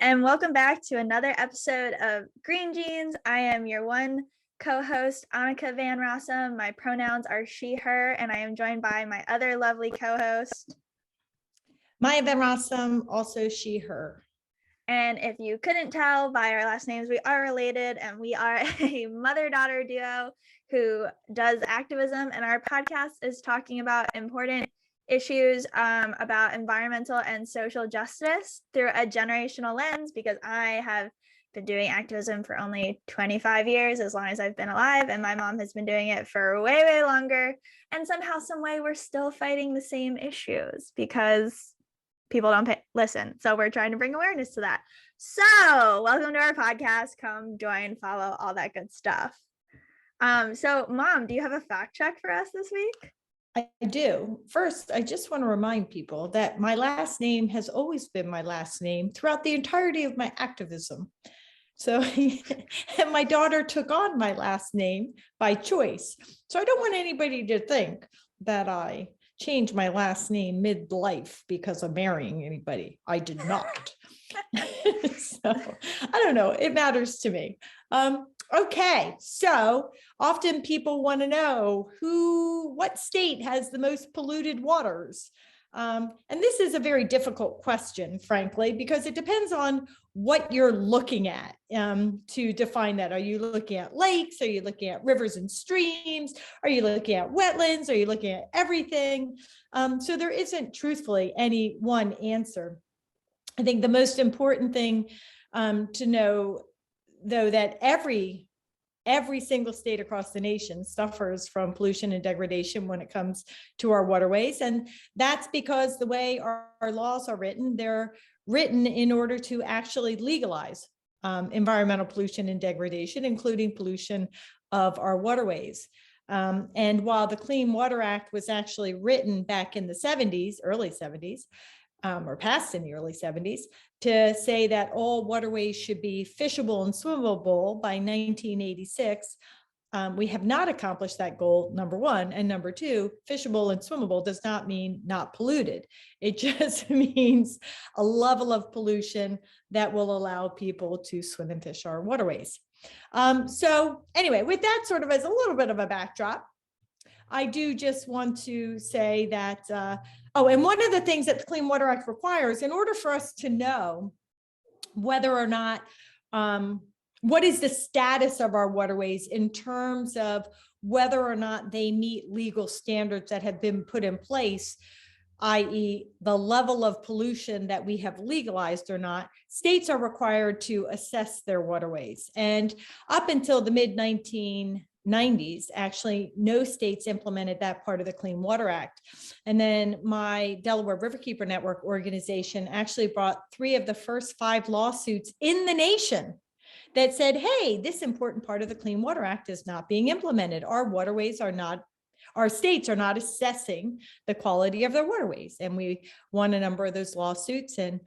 and welcome back to another episode of Green Jeans. I am your one co-host, Annika Van Rossum. My pronouns are she, her, and I am joined by my other lovely co-host, Maya Van Rossum, also she, her. And if you couldn't tell by our last names, we are related, and we are a mother-daughter duo who does activism, and our podcast is talking about important issues about environmental and social justice through a generational lens, because I have been doing activism for only 25 years, as long as I've been alive, and my mom has been doing it for way longer, and somehow, some way, we're still fighting the same issues because people don't listen. So we're trying to bring awareness to that. So welcome to our podcast. Come join, follow, all that good stuff. So Mom, do you have a fact check for us this week? I do. First, I just want to remind people that my last name has always been my last name throughout the entirety of my activism. So, and my daughter took on my last name by choice. So I don't want anybody to think that I changed my last name midlife because of marrying anybody. I did not. So I don't know. It matters to me. Okay, so often people want to know what state has the most polluted waters? And this is a very difficult question, frankly, because it depends on what you're looking at to define that. Are you looking at lakes? Are you looking at rivers and streams? Are you looking at wetlands? Are you looking at everything? So there isn't truthfully any one answer. I think the most important thing to know, though, that every single state across the nation suffers from pollution and degradation when it comes to our waterways. And that's because the way our laws are written, they're written in order to actually legalize environmental pollution and degradation, including pollution of our waterways. And while the Clean Water Act was actually written back in the 70s, early 70s, or passed in the early 70s, to say that all waterways should be fishable and swimmable by 1986. We have not accomplished that goal, number one. And number two, fishable and swimmable does not mean not polluted. It just means a level of pollution that will allow people to swim and fish our waterways. So anyway, with that sort of as a little bit of a backdrop, I do just want to say that, and one of the things that the Clean Water Act requires, in order for us to know whether or not, what is the status of our waterways in terms of whether or not they meet legal standards that have been put in place, i.e. the level of pollution that we have legalized or not, states are required to assess their waterways. And up until the mid-1990s, actually, no states implemented that part of the Clean Water Act. And then my Delaware Riverkeeper Network organization actually brought 3 of the first 5 lawsuits in the nation that said, hey, this important part of the Clean Water Act is not being implemented. Our waterways are not, our states are not assessing the quality of their waterways. And we won a number of those lawsuits and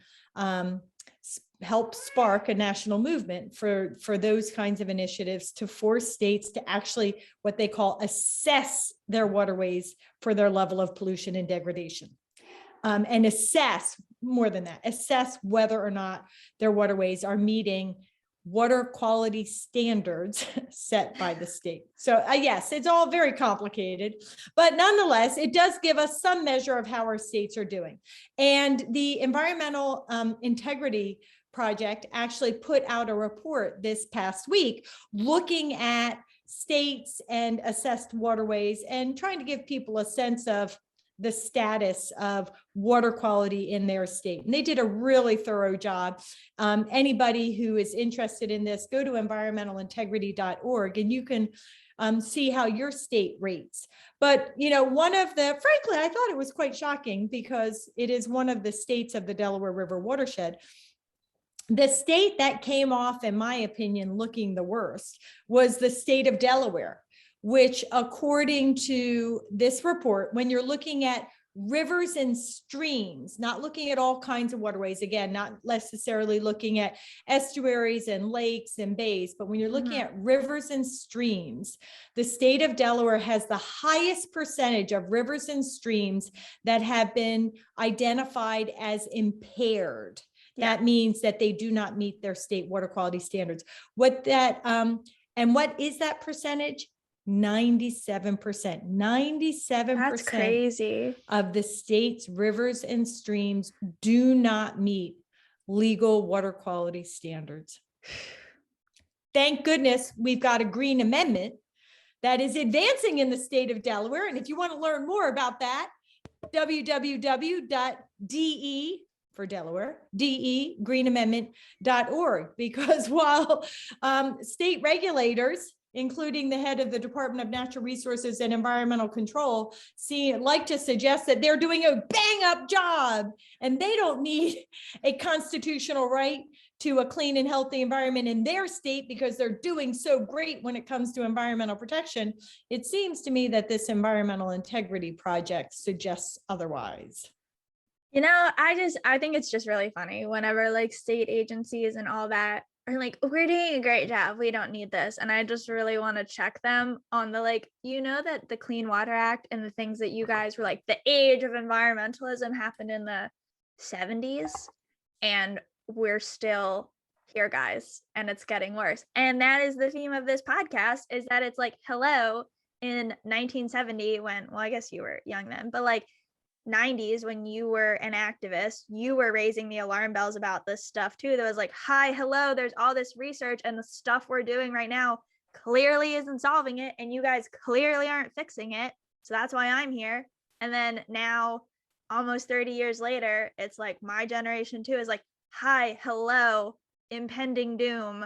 help spark a national movement for those kinds of initiatives to force states to actually what they call assess their waterways for their level of pollution and degradation. And assess, more than that, assess whether or not their waterways are meeting water quality standards set by the state. So yes, it's all very complicated, but nonetheless, it does give us some measure of how our states are doing. And the Environmental Integrity Project actually put out a report this past week looking at states and assessed waterways and trying to give people a sense of the status of water quality in their state. And they did a really thorough job. Anybody who is interested in this, go to environmentalintegrity.org and you can see how your state rates. But, one of the, frankly, I thought it was quite shocking because it is one of the states of the Delaware River watershed. The state that came off, in my opinion, looking the worst was the state of Delaware, which, according to this report, when you're looking at rivers and streams, not looking at all kinds of waterways, again, not necessarily looking at estuaries and lakes and bays, but when you're looking at rivers and streams, the state of Delaware has the highest percentage of rivers and streams that have been identified as impaired. That means that they do not meet their state water quality standards. And what is that percentage? 97%. 97% That's crazy. of the state's rivers and streams do not meet legal water quality standards. Thank goodness we've got a green amendment that is advancing in the state of Delaware. And if you want to learn more about that, www.de for Delaware, greenamendment.org, because while state regulators, including the head of the Department of Natural Resources and Environmental Control, like to suggest that they're doing a bang up job and they don't need a constitutional right to a clean and healthy environment in their state because they're doing so great when it comes to environmental protection. It seems to me that this environmental integrity project suggests otherwise. You know, I think it's just really funny whenever like state agencies and all that are like, we're doing a great job, we don't need this. And I just really want to check them on the like, you know, that the Clean Water Act and the things that you guys were like, the age of environmentalism happened in the 70s. And we're still here, guys, and it's getting worse. And that is the theme of this podcast, is that it's like, hello, in 1970 when, well, I guess you were young then, but like 90s when you were an activist, you were raising the alarm bells about this stuff too. That was like, hi, hello, there's all this research and the stuff we're doing right now clearly isn't solving it, and you guys clearly aren't fixing it. So that's why I'm here. And then now, almost 30 years later, it's like my generation too is like, hi, hello, impending doom.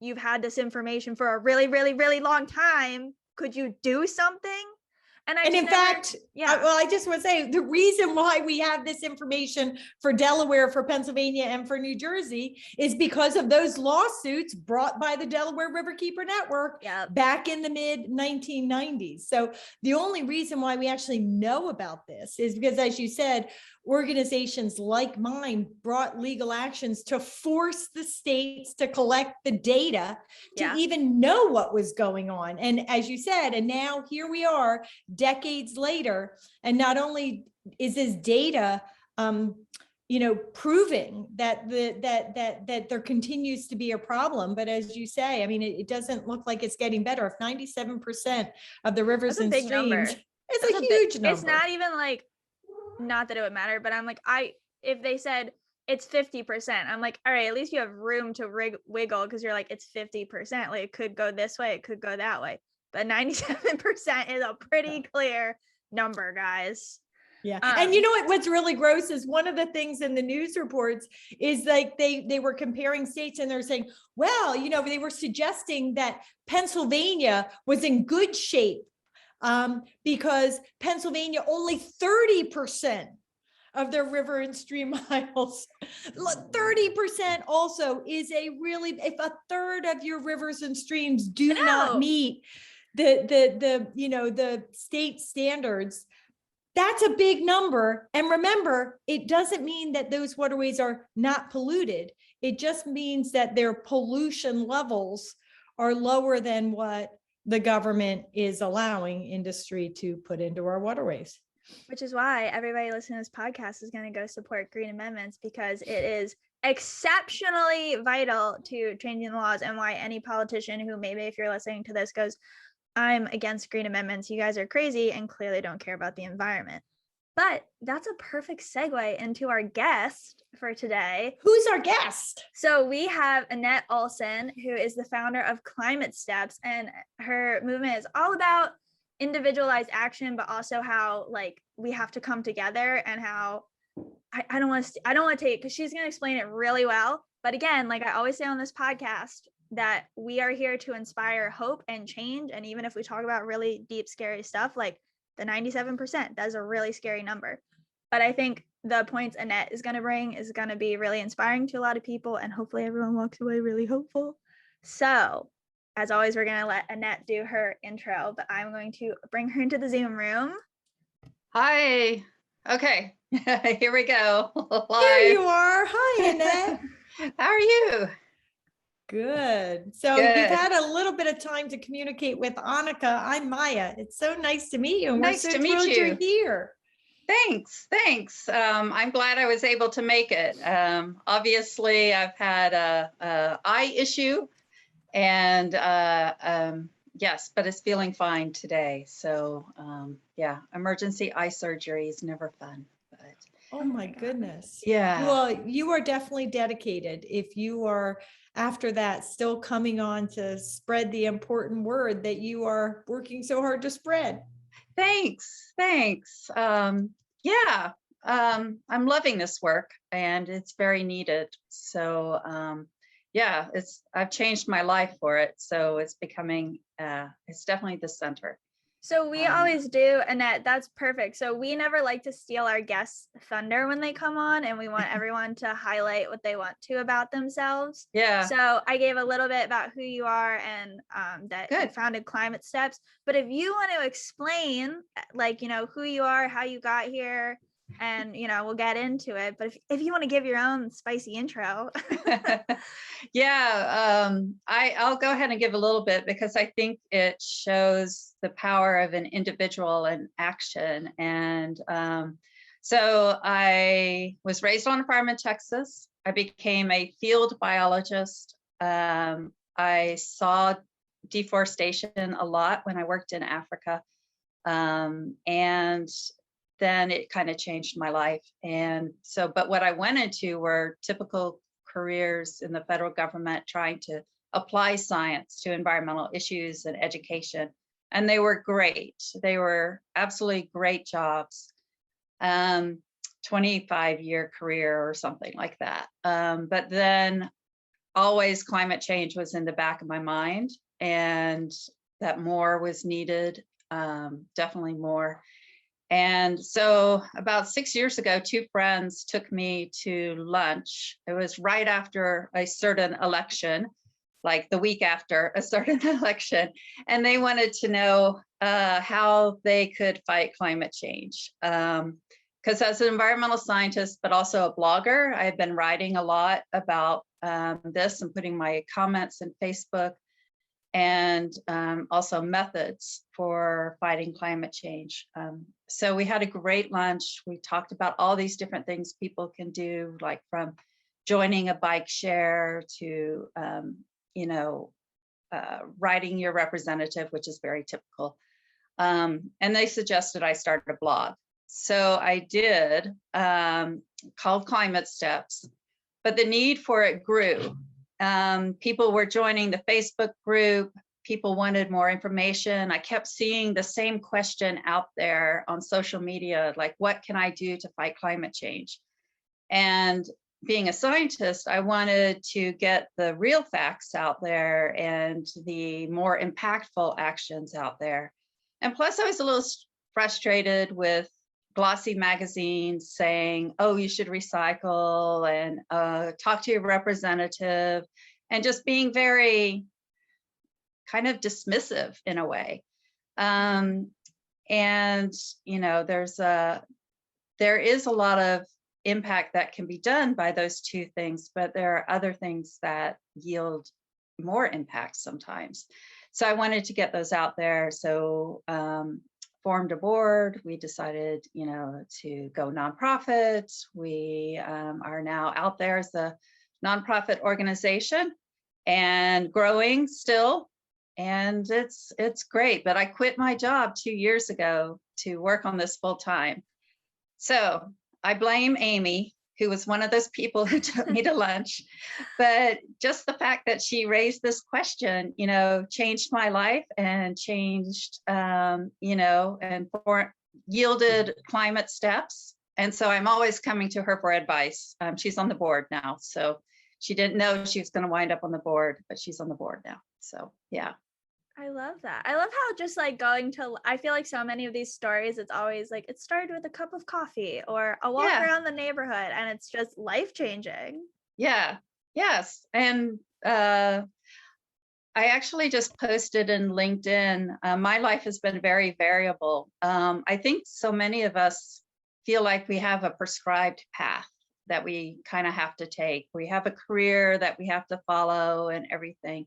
You've had this information for a really, really, really long time. Could you do something? And in fact, I just want to say the reason why we have this information for Delaware, for Pennsylvania, and for New Jersey is because of those lawsuits brought by the Delaware Riverkeeper Network back in the mid 1990s. So the only reason why we actually know about this is because, as you said, organizations like mine brought legal actions to force the states to collect the data to even know what was going on. And as you said, and now here we are decades later, and not only is this data proving that that there continues to be a problem, but as you say, I mean, it doesn't look like it's getting better. If 97% of the rivers and streams, it's a huge number. It's not even like, not that it would matter, but I'm like, if they said it's 50%, I'm like, all right, at least you have room to wiggle, because you're like, it's 50%, like it could go this way, it could go that way, but 97% is a pretty clear number, guys. Yeah. And you know what's really gross is one of the things in the news reports is like they were comparing states, and they're saying, well, they were suggesting that Pennsylvania was in good shape because Pennsylvania, only 30% of their river and stream miles, 30% also is if a third of your rivers and streams do not meet the state standards, that's a big number. And remember, it doesn't mean that those waterways are not polluted. It just means that their pollution levels are lower than what the government is allowing industry to put into our waterways. Which is why everybody listening to this podcast is going to go support green amendments, because it is exceptionally vital to changing the laws, and why any politician who maybe, if you're listening to this, goes, I'm against green amendments, you guys are crazy and clearly don't care about the environment. But that's a perfect segue into our guest for today. Who's our guest? So we have Annette Olsen, who is the founder of Climate Steps, and her movement is all about individualized action, but also how like we have to come together, and how I don't want to take, because she's going to explain it really well. But again, like I always say on this podcast, that we are here to inspire hope and change. And even if we talk about really deep, scary stuff, like the 97%, that's a really scary number. But I think the points Annette is going to bring is going to be really inspiring to a lot of people, and hopefully everyone walks away really hopeful. So as always, we're going to let Annette do her intro, but I'm going to bring her into the Zoom room. Hi. Okay. Here we go. There you are. Hi, Annette. How are you? Good. So you've had a little bit of time to communicate with Annika. I'm Maya. It's so nice to meet you. And nice we're so to meet thrilled you. You're here. Thanks. I'm glad I was able to make it. Obviously, I've had a eye issue, and yes, but it's feeling fine today. So yeah, emergency eye surgery is never fun. But Oh my goodness. yeah, Well, you are definitely dedicated. If you are after that still coming on to spread the important word that you are working so hard to spread. thanks. Yeah, I'm loving this work, and it's very needed. So yeah, I've changed my life for it. So it's becoming it's definitely the center. So we Um, always do, Annette. That's perfect. So we never like to steal our guests' thunder when they come on, and we want everyone to highlight what they want to about themselves. yeah, So I gave a little bit about who you are and that you good. founded Climate Steps. But if you want to explain, like, who you are, how you got here, and we'll get into it. But if you want to give your own spicy intro. Yeah, I'll go ahead and give a little bit because I think it shows the power of an individual and action. And so I was raised on a farm in Texas. I became a field biologist. I saw deforestation a lot when I worked in Africa. And then it kind of changed my life. And so, but what I went into were typical careers in the federal government trying to apply science to environmental issues and education. And they were great. They were absolutely great jobs. 25-year career or something like that. But then always climate change was in the back of my mind, and that more was needed, definitely more. And so about 6 years ago, two friends took me to lunch. It was right after a certain election, like the week after a certain election. And they wanted to know how they could fight climate change. Because as an environmental scientist, but also a blogger, I had been writing a lot about this and putting my comments in Facebook, and also methods for fighting climate change. So we had a great lunch. We talked about all these different things people can do, like from joining a bike share to, writing your representative, which is very typical. And they suggested I start a blog. So I did, called Climate Steps, but the need for it grew. People were joining the Facebook group. People wanted more information. I kept seeing the same question out there on social media, like, what can I do to fight climate change? And being a scientist, I wanted to get the real facts out there and the more impactful actions out there. And plus, I was a little frustrated with glossy magazines saying, oh, you should recycle and talk to your representative, and just being very kind of dismissive in a way. And, there is a lot of impact that can be done by those two things, but there are other things that yield more impact sometimes. So I wanted to get those out there. So formed a board. We decided, to go nonprofit. We are now out there as a nonprofit organization and growing still. And it's great. But I quit my job 2 years ago to work on this full time. So I blame Amy, who was one of those people who took me to lunch. But just the fact that she raised this question, changed my life and changed, and yielded Climate Steps. And so I'm always coming to her for advice. She's on the board now. So she didn't know she was going to wind up on the board, but she's on the board now. So, yeah. I love that. I love how just like I feel like so many of these stories, it's always like it started with a cup of coffee or a walk around the neighborhood, and it's just life-changing. Yeah, yes. And I actually just posted in LinkedIn, my life has been very variable. I think so many of us feel like we have a prescribed path that we kind of have to take. We have a career that we have to follow and everything.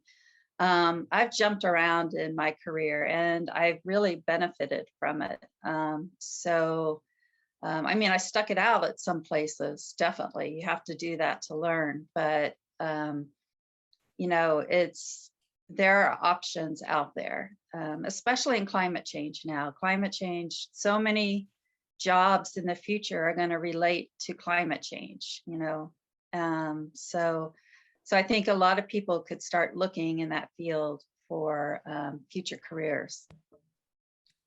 I've jumped around in my career and I've really benefited from it. So I mean, I stuck it out at some places, definitely. You have to do that to learn, but you know, there are options out there, especially in climate change now. Climate change, so many jobs in the future are going to relate to climate change, you know. So I think a lot of people could start looking in that field for future careers.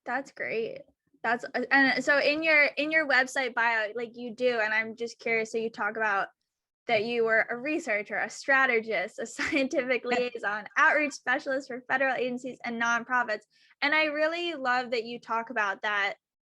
That's great. That's and so in your website bio, like you do, and I'm just curious, so you talk about that you were a researcher, a strategist, a scientific liaison, outreach specialist for federal agencies and nonprofits. And I really love that you talk about that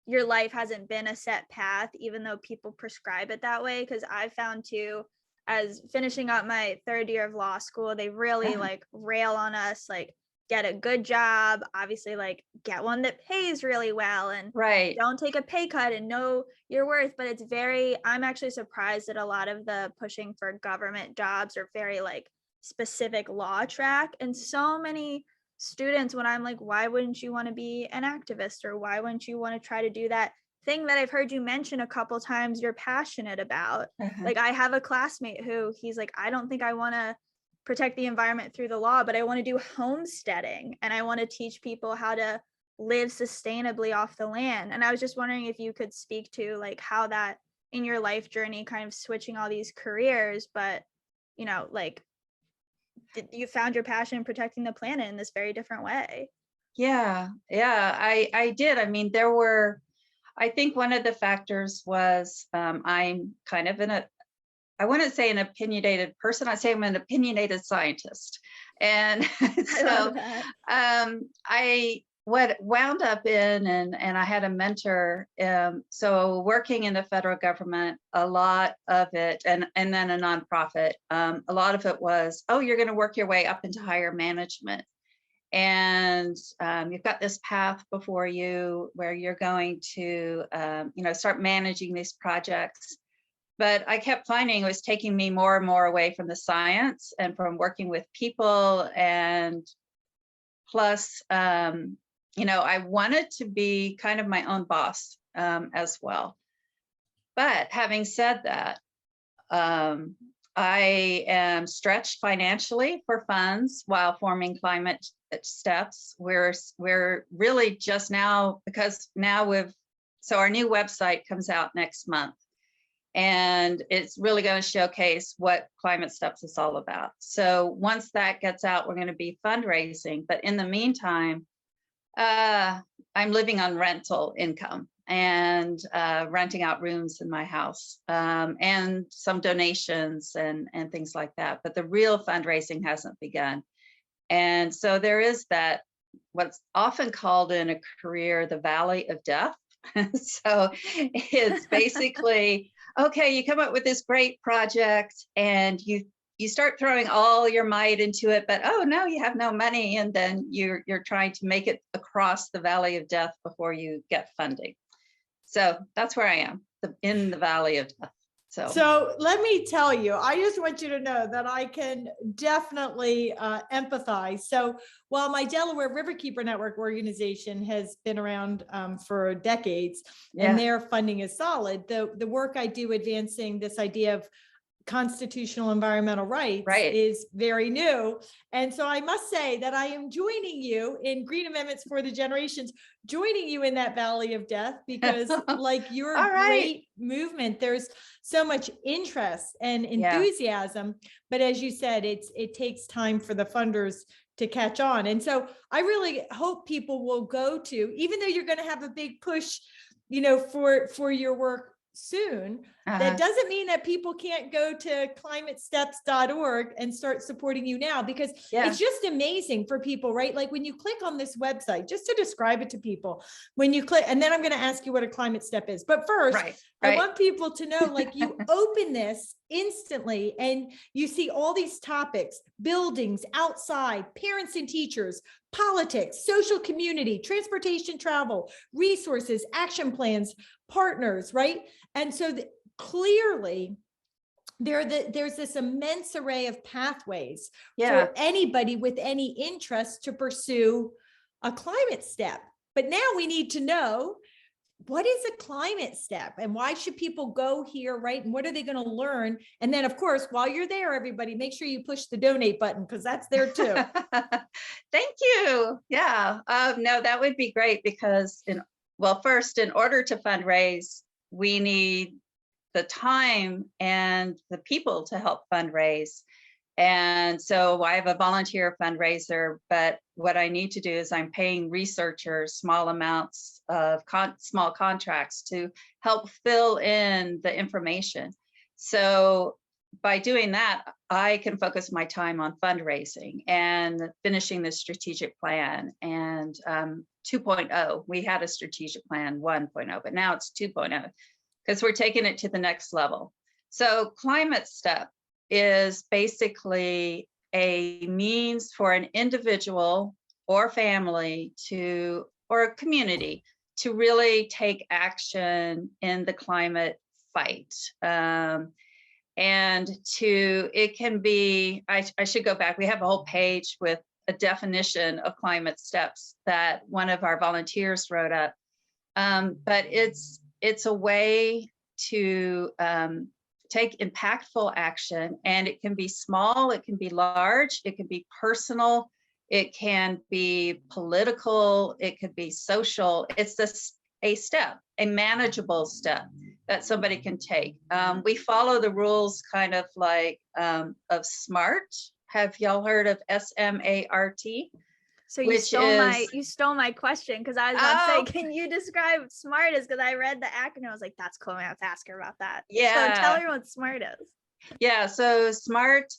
your life hasn't been a set path, even though people prescribe it that way. Because I found too, as finishing up my third year of law school, they really like rail on us, like, get a good job, obviously, like, get one that pays really well, and Right. don't take a pay cut and know your worth. But it's very, I'm actually surprised that a lot of the pushing for government jobs are very like specific law track. And so many students, when I'm like, why wouldn't you want to be an activist, or why wouldn't you want to try to do that thing that I've heard you mention a couple times you're passionate about? Like, I have a classmate who, he's like, I don't think I want to protect the environment through the law, but I want to do homesteading, and I want to teach people how to live sustainably off the land. And I was just wondering if you could speak to like how that in your life journey, kind of switching all these careers, but you know, like, you found your passion in protecting the planet in this very different way. Yeah, I did. I mean, I think one of the factors was I'm kind of I wouldn't say an opinionated person, I'd say I'm an opinionated scientist. And so what wound up in, and I had a mentor, so working in the federal government, a lot of it, and then a nonprofit, a lot of it was, oh, you're going to work your way up into higher management. And you've got this path before you where you're going to, you know, start managing these projects. But I kept finding it was taking me more and more away from the science and from working with people. And plus, you know, I wanted to be kind of my own boss as well. But having said that, I am stretched financially for funds while forming Climate Steps. We're really just now, because now so our new website comes out next month. And it's really going to showcase what Climate Steps is all about. So once that gets out, we're going to be fundraising. But in the meantime, I'm living on rental income and renting out rooms in my house, and some donations and things like that. But the real fundraising hasn't begun. And so there is that, what's often called in a career, the valley of death. So it's basically, okay, you come up with this great project and you start throwing all your might into it, but oh no, you have no money, and then you're trying to make it across the valley of death before you get funding. So that's where I am, in the valley of death. So let me tell you, I just want you to know that I can definitely empathize. So while my Delaware Riverkeeper Network organization has been around for decades, and their funding is solid, the work I do advancing this idea of constitutional environmental rights is very new. And so I must say that I am joining you in Green Amendments for the Generations, joining you in that valley of death, because like your great movement, there's so much interest and enthusiasm. But as you said, it takes time for the funders to catch on. And so I really hope people will go to, even though you're going to have a big push, you know, for your work soon, that doesn't mean that people can't go to climatesteps.org and start supporting you now, because it's just amazing for people, right? Like when you click on this website, just to describe it to people, when you click, and then I'm going to ask you what a climate step is. But first, I want people to know, like, you open this instantly and you see all these topics: buildings, outside, parents and teachers, politics, social community, transportation, travel, resources, action plans, partners, right? And so clearly there's this immense array of pathways for anybody with any interest to pursue a climate step. But now we need to know, what is a climate step and why should people go here, right? And what are they going to learn? And then, of course, while you're there, everybody, make sure you push the donate button because that's there too. Thank you. Yeah. No, that would be great because first, in order to fundraise, we need the time and the people to help fundraise. And so I have a volunteer fundraiser, but what I need to do is I'm paying researchers small amounts of small contracts to help fill in the information. So by doing that, I can focus my time on fundraising and finishing the strategic plan. And 2.0, we had a strategic plan 1.0, but now it's 2.0 because we're taking it to the next level. So Climate Step is basically a means for an individual or family or a community to really take action in the climate fight. It can be, I should go back, we have a whole page with a definition of climate steps that one of our volunteers wrote up. But it's a way to take impactful action, and it can be small, it can be large, it can be personal, it can be political, it could be social. It's a step, a manageable step that somebody can take. We follow the rules kind of like of SMART. Have y'all heard of SMART? So you stole my question because I was about to say, can you describe SMART is? Because I read the acronym, I was like, that's cool. I have to ask her about that. Yeah. So tell her what SMART is. Yeah. So SMART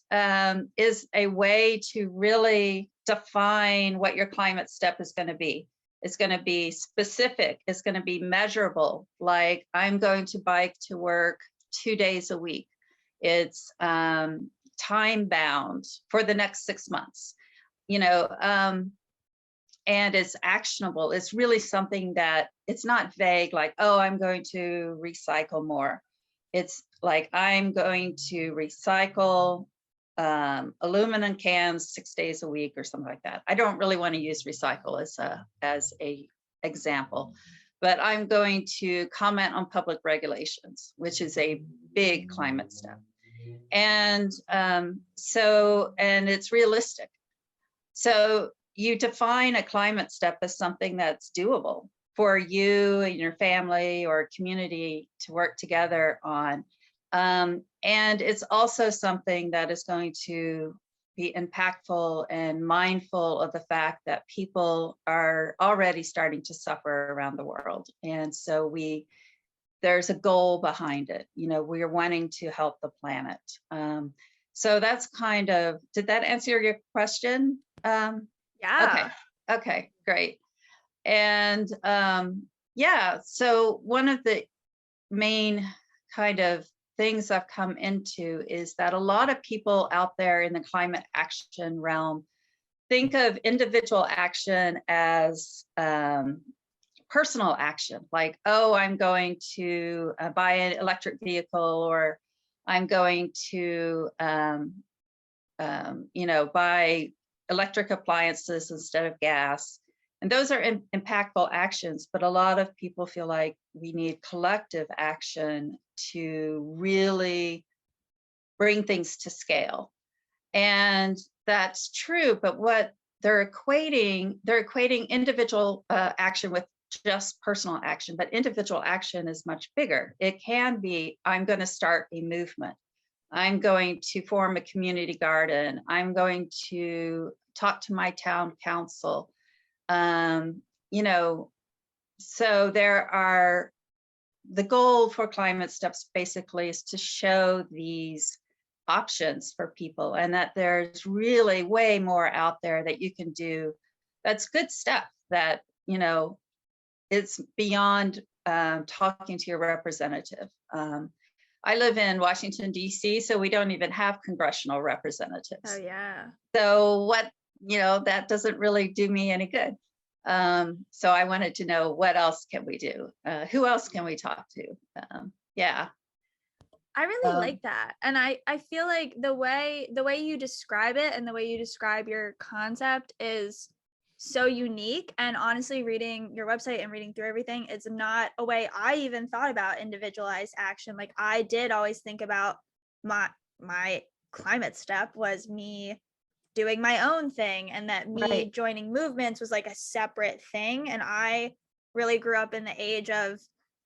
is a way to really define what your climate step is going to be. It's going to be specific. It's going to be measurable. Like I'm going to bike to work 2 days a week. It's time bound for the next 6 months. And it's actionable. It's really something that it's not vague, like, oh, I'm going to recycle more. It's like, I'm going to recycle aluminum cans 6 days a week or something like that. I don't really want to use recycle as a example, but I'm going to comment on public regulations, which is a big climate step. And and it's realistic. So you define a climate step as something that's doable for you and your family or community to work together on. And it's also something that is going to be impactful and mindful of the fact that people are already starting to suffer around the world. And so there's a goal behind it. We're wanting to help the planet. So that's kind of, did that answer your question? Yeah. Okay, great. And so one of the main kind of things I've come into is that a lot of people out there in the climate action realm think of individual action as personal action, like, oh, I'm going to buy an electric vehicle, or I'm going to buy electric appliances instead of gas. And those are impactful actions, but a lot of people feel like we need collective action to really bring things to scale. And that's true, but what they're equating individual action with just personal action, but individual action is much bigger. It can be, I'm going to start a movement. I'm going to form a community garden. I'm going to talk to my town council. So the goal for climate steps basically is to show these options for people, and that there's really way more out there that you can do. That's good stuff that, it's beyond talking to your representative. I live in Washington, D.C., so we don't even have congressional representatives. Oh, yeah. So that doesn't really do me any good. So I wanted to know, what else can we do? Who else can we talk to? Yeah. I really like that. And I feel like the way you describe it and the way you describe your concept is so unique. And honestly, reading your website and reading through everything is not a way I even thought about individualized action. Like I did always think about my climate step was me doing my own thing, and that me Right. joining movements was like a separate thing. And I really grew up in the age of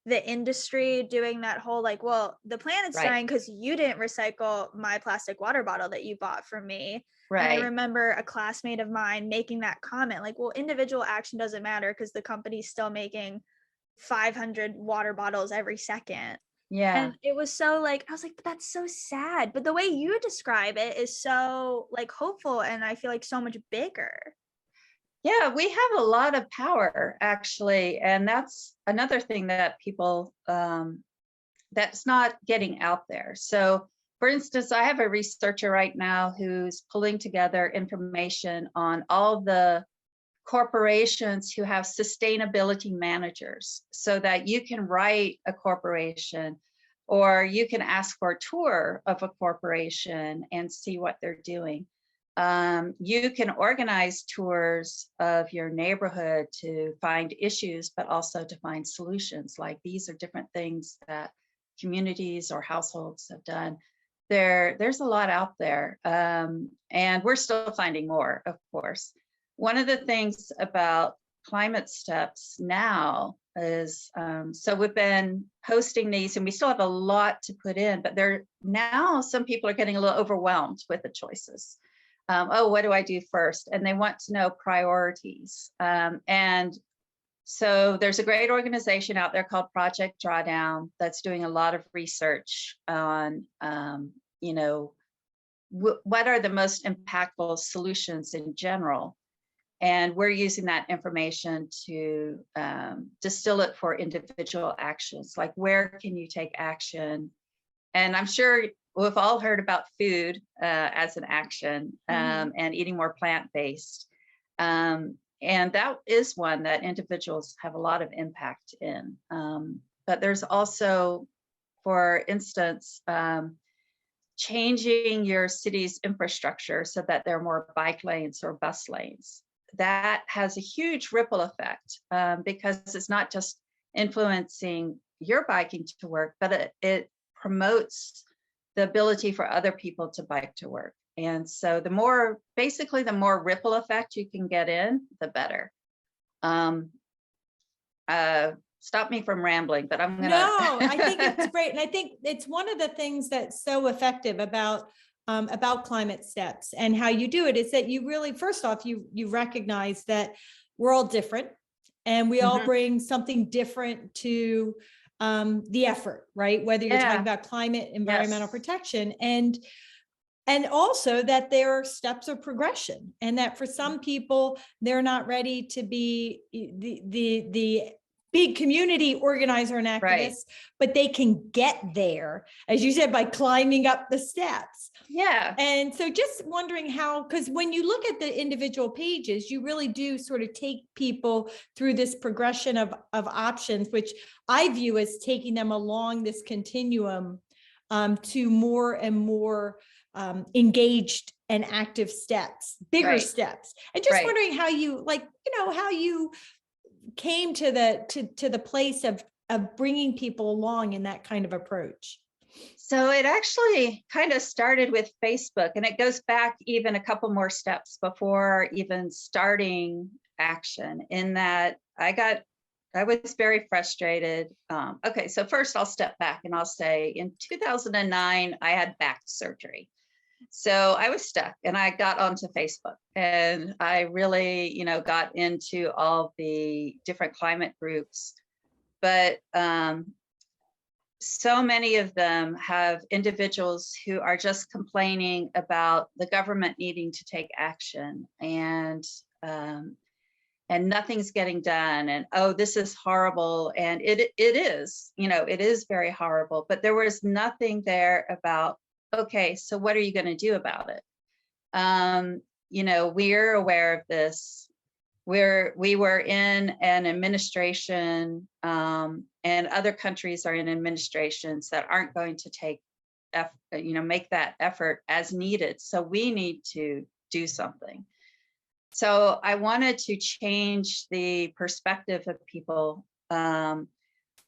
the industry doing that whole like, well, the planet's Right. dying because you didn't recycle my plastic water bottle that you bought from me. And I Right. remember a classmate of mine making that comment, like, well, individual action doesn't matter because the company's still making 500 water bottles every second. Yeah. And it was so like, I was like, but that's so sad. But the way you describe it is so like hopeful, and I feel like so much bigger. Yeah, we have a lot of power actually. And that's another thing that people, that's not getting out there. So for instance, I have a researcher right now who's pulling together information on all the corporations who have sustainability managers, so that you can write a corporation or you can ask for a tour of a corporation and see what they're doing. You can organize tours of your neighborhood to find issues, but also to find solutions. Like these are different things that communities or households have done. There's a lot out there, and we're still finding more, of course. One of the things about climate steps now is, so we've been posting these and we still have a lot to put in, but now some people are getting a little overwhelmed with the choices. Oh, what do I do first? And they want to know priorities. And so there's a great organization out there called Project Drawdown that's doing a lot of research on, what are the most impactful solutions in general. And we're using that information to distill it for individual actions, like where can you take action? And I'm sure we've all heard about food as an action, and eating more plant-based. And that is one that individuals have a lot of impact in. But there's also, for instance, changing your city's infrastructure so that there are more bike lanes or bus lanes. That has a huge ripple effect, because it's not just influencing your biking to work, but it promotes the ability for other people to bike to work. And so the more ripple effect you can get in, the better. Stop me from rambling, but I'm gonna. No, I think it's great. And I think it's one of the things that's so effective about climate steps and how you do it is that you really, first off, you recognize that we're all different and we all bring something different to the effort, right? Whether you're talking about climate, environmental protection, and also that there are steps of progression, and that for some people, they're not ready to be the big community organizer and activist, but they can get there, as you said, by climbing up the steps. Yeah. And so just wondering how, because when you look at the individual pages, you really do sort of take people through this progression of options, which I view as taking them along this continuum to more and more engaged and active steps, bigger steps. And just wondering how you, how you came to the place of bringing people along in that kind of approach. So it actually kind of started with Facebook, and it goes back even a couple more steps before even starting action, in that I was very frustrated. Okay, so first I'll step back and I'll say in 2009, I had back surgery. So I was stuck and I got onto Facebook, and I really, got into all the different climate groups. But so many of them have individuals who are just complaining about the government needing to take action, and nothing's getting done, and oh, this is horrible. And it is, it is very horrible, but there was nothing there about, okay, so what are you going to do about it? We're aware of this. We were in an administration, and other countries are in administrations that aren't going to make that effort as needed. So we need to do something. So I wanted to change the perspective of people,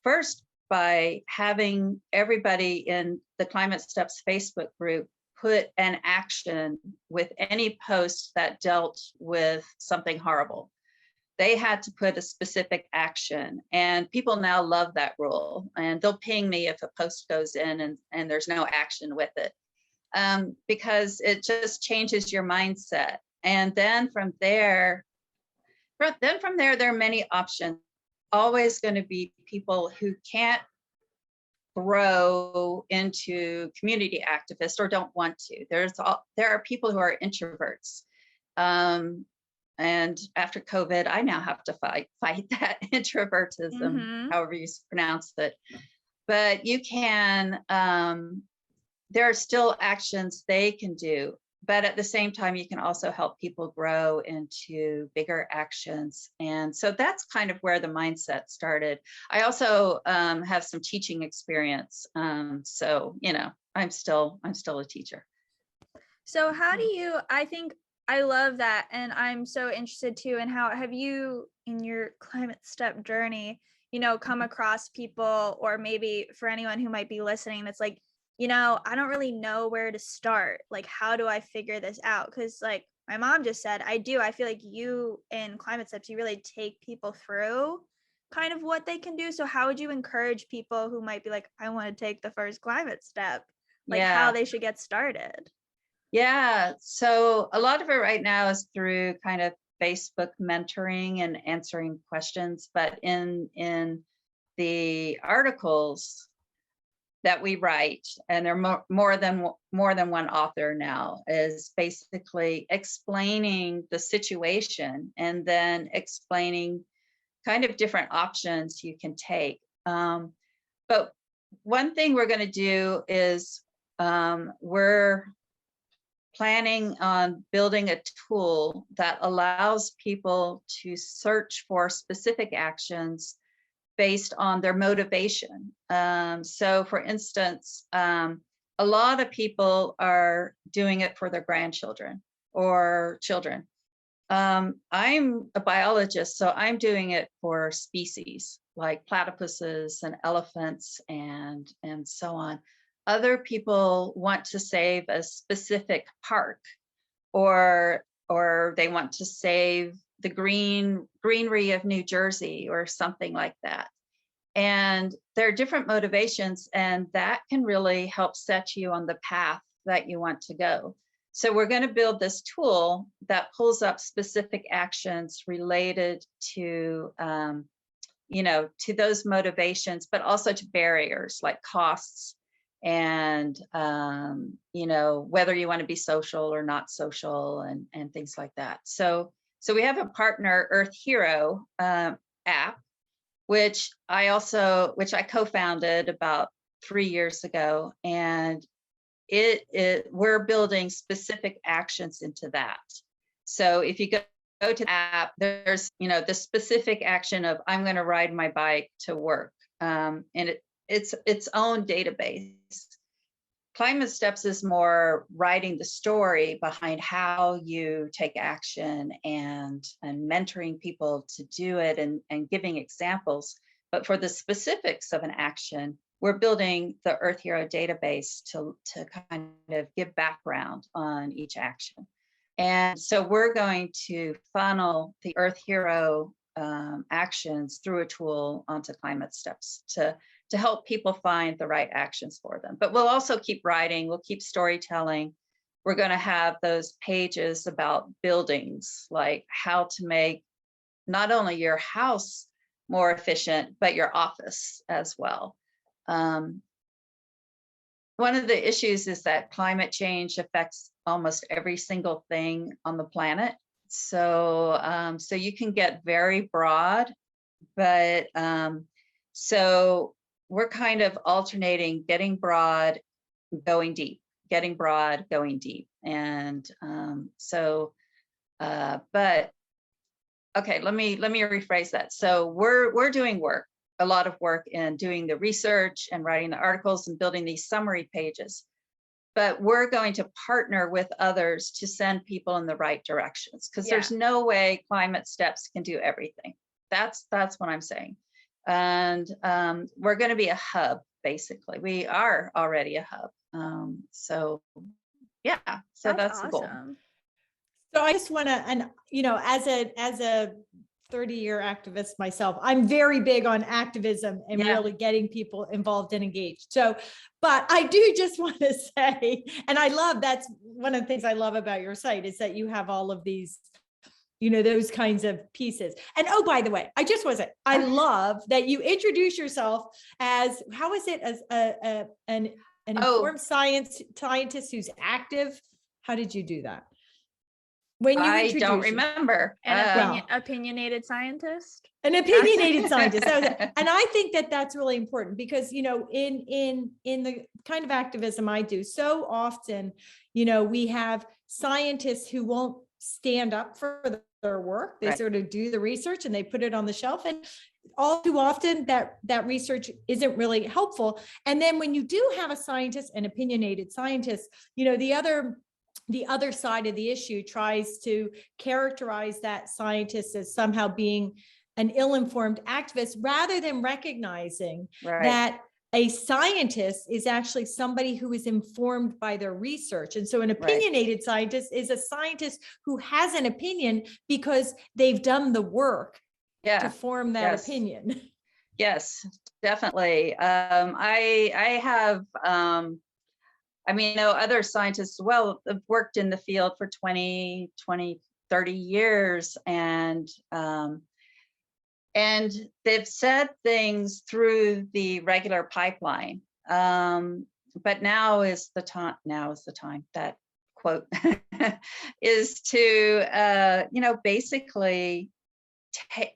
first by having everybody in the Climate Steps Facebook group put an action with any post that dealt with something horrible. They had to put a specific action, and people now love that rule, and they'll ping me if a post goes in and there's no action with it, because it just changes your mindset. And then from there, there are many options. Always going to be people who can't grow into community activists or don't want to. There are people who are introverts. And after COVID, I now have to fight that introvertism, however you pronounce it. But you can, there are still actions they can do, but at the same time, you can also help people grow into bigger actions. And so that's kind of where the mindset started. I also have some teaching experience. So, you know, I'm still a teacher. So how do you, I think I love that. And I'm so interested too in how have you in your climate step journey, you know, come across people, or maybe for anyone who might be listening, that's like, you know, I don't really know where to start. Like, how do I figure this out? Because like my mom just said, I feel like you in climate steps, you really take people through kind of what they can do. So how would you encourage people who might be like, I want to take the first climate step, like how they should get started? Yeah, so a lot of it right now is through kind of Facebook mentoring and answering questions, but in the articles that we write, and there are more than one author now, is basically explaining the situation and then explaining kind of different options you can take. But one thing we're going to do is we're planning on building a tool that allows people to search for specific actions based on their motivation. So for instance, a lot of people are doing it for their grandchildren or children. I'm a biologist, so I'm doing it for species like platypuses and elephants and so on. Other people want to save a specific park, or they want to save the greenery of New Jersey or something like that. And there are different motivations, and that can really help set you on the path that you want to go. So we're going to build this tool that pulls up specific actions related to, you know, to those motivations, but also to barriers like costs and, you know, whether you want to be social or not social and things like that. So we have a partner, Earth Hero app, which I co-founded about 3 years ago, and we're building specific actions into that. So if you go to the app, there's, you know, the specific action of I'm going to ride my bike to work, and it's its own database. Climate Steps is more writing the story behind how you take action and mentoring people to do it and giving examples. But for the specifics of an action, we're building the Earth Hero database to kind of give background on each action. And so we're going to funnel the Earth Hero actions through a tool onto Climate Steps to help people find the right actions for them. But we'll also keep writing, we'll keep storytelling. We're going to have those pages about buildings, like how to make not only your house more efficient, but your office as well. One of the issues is that climate change affects almost every single thing on the planet. So, so you can get very broad, but so we're kind of alternating getting broad, going deep, getting broad, going deep. And but okay, let me rephrase that. So we're doing a lot of work in doing the research and writing the articles and building these summary pages. but we're going to partner with others to send people in the right directions, because there's no way Climate Steps can do everything. That's what I'm saying. And we're going to be a hub, basically. We are already a hub. So yeah, so that's the goal. So I just want to, and as a 30-year activist myself, I'm very big on activism and really getting people involved and engaged. So, but I do just want to say, and that's one of the things I love about your site, is that you have all of these, those kinds of pieces. And oh, by the way, I love that you introduce yourself as, how is it, as an informed scientist who's active? How did you do that? When you I don't remember. An opinionated scientist. An opinionated scientist. And I think that that's really important, because, in the kind of activism I do, so often, we have scientists who won't stand up for their work. They sort of do the research and they put it on the shelf, and all too often that research isn't really helpful. And then when you do have a scientist, an opinionated scientist, the other side of the issue tries to characterize that scientist as somehow being an ill-informed activist, rather than recognizing that a scientist is actually somebody who is informed by their research. And so an opinionated scientist is a scientist who has an opinion because they've done the work to form that opinion. Yes, definitely. I have, other scientists, have worked in the field for 20, 30 years, and they've said things through the regular pipeline. But now is the time, that quote is to, basically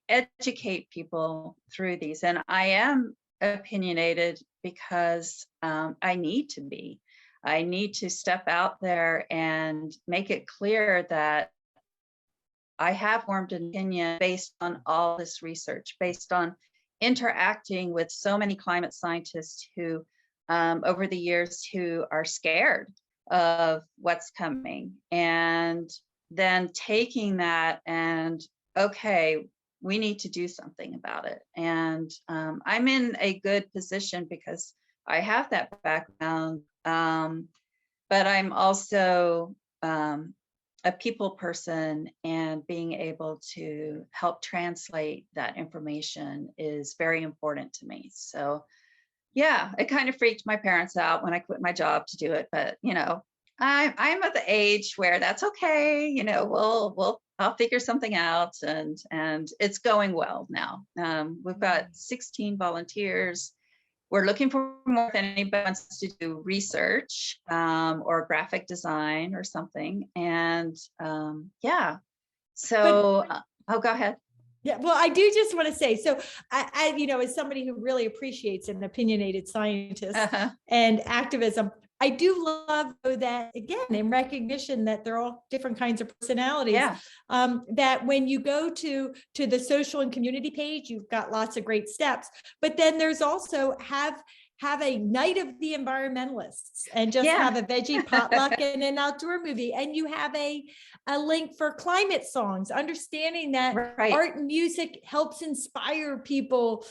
educate people through these. And I am opinionated because I need to be. I need to step out there and make it clear that I have formed an opinion based on all this research, based on interacting with so many climate scientists who, over the years, who are scared of what's coming, and then taking that and, okay, we need to do something about it. And I'm in a good position because I have that background, but I'm also a people person, and being able to help translate that information is very important to me. So yeah, it kind of freaked my parents out when I quit my job to do it, but I'm at the age where that's okay. I'll figure something out, and it's going well now. We've got 16 volunteers. We're looking for more if anybody wants to do research or graphic design or something. And so go ahead. Yeah, well, I do just want to say, so I as somebody who really appreciates an opinionated scientist and activism, I do love that, again, in recognition that they're all different kinds of personalities, that when you go to the social and community page, you've got lots of great steps, but then there's also have a night of the environmentalists, and just have a veggie potluck and an outdoor movie. And you have a link for climate songs, understanding that art and music helps inspire people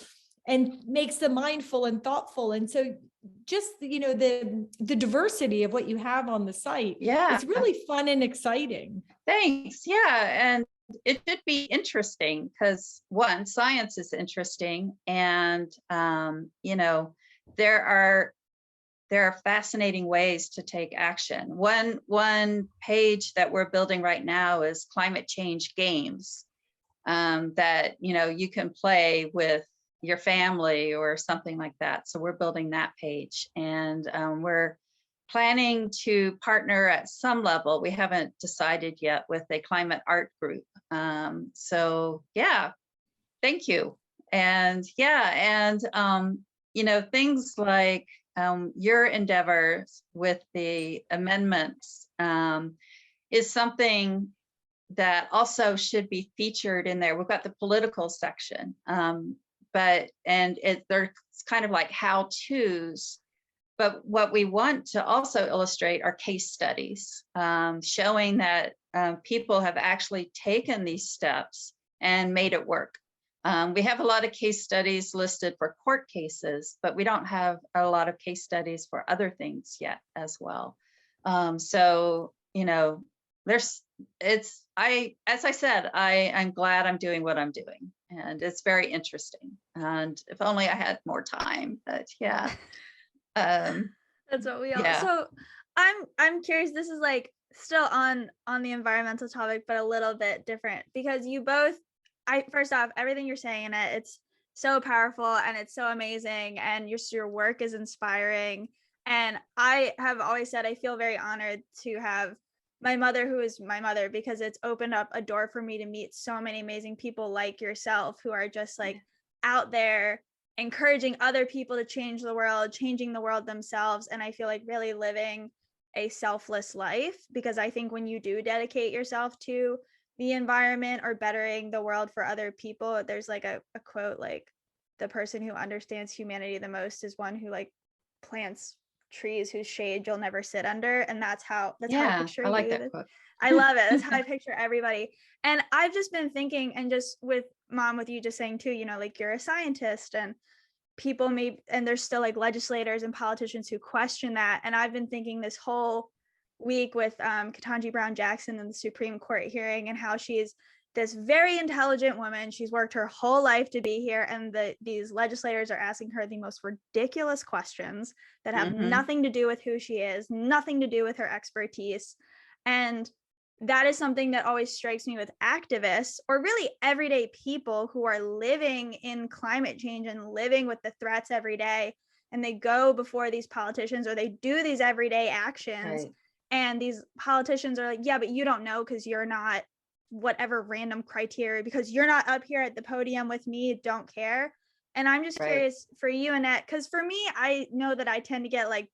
and makes them mindful and thoughtful. And so just, the diversity of what you have on the site is really fun and exciting. Thanks. Yeah. And it should be interesting because, one, science is interesting, and there are fascinating ways to take action. One page that we're building right now is climate change games that you can play with your family or something like that. So we're building that page, and we're planning to partner at some level. We haven't decided yet, with a climate art group. So yeah, thank you. And things like your endeavors with the amendments is something that also should be featured in there. We've got the political section, it's kind of like how-tos, But what we want to also illustrate are case studies, showing that people have actually taken these steps and made it work. We have a lot of case studies listed for court cases, but we don't have a lot of case studies for other things yet as well. So, you know, as I said, I'm glad I'm doing what I'm doing, and it's very interesting. And if only I had more time, but yeah. That's what we all. Yeah. So I'm curious. This is like still on the environmental topic, but a little bit different because you both. First off, everything you're saying in it, it's so powerful and it's so amazing, and your work is inspiring. And I have always said I feel very honored to have my mother, who is my mother, because it's opened up a door for me to meet so many amazing people like yourself who are just like out there encouraging other people to change the world, changing the world themselves. And I feel like really living a selfless life, because I think when you do dedicate yourself to the environment or bettering the world for other people, there's like a quote, like the person who understands humanity the most is one who like plants trees whose shade you'll never sit under. And that's how I picture I like you. that quote. I love it. That's how I picture everybody. And I've just been thinking, and just with Mom, with you just saying too, you know, like you're a scientist, and people and there's still like legislators and politicians who question that. And I've been thinking this whole week with Ketanji Brown Jackson in the Supreme Court hearing, and how she's this very intelligent woman. She's worked her whole life to be here, and these legislators are asking her the most ridiculous questions that have nothing to do with who she is, nothing to do with her expertise. And that is something that always strikes me with activists, or really everyday people who are living in climate change and living with the threats every day. And they go before these politicians, or they do these everyday actions. Right. And these politicians are like, yeah, but you don't know because you're not whatever random criteria, because you're not up here at the podium with me, don't care. And I'm just curious for you, Annette, because for me, I know that I tend to get like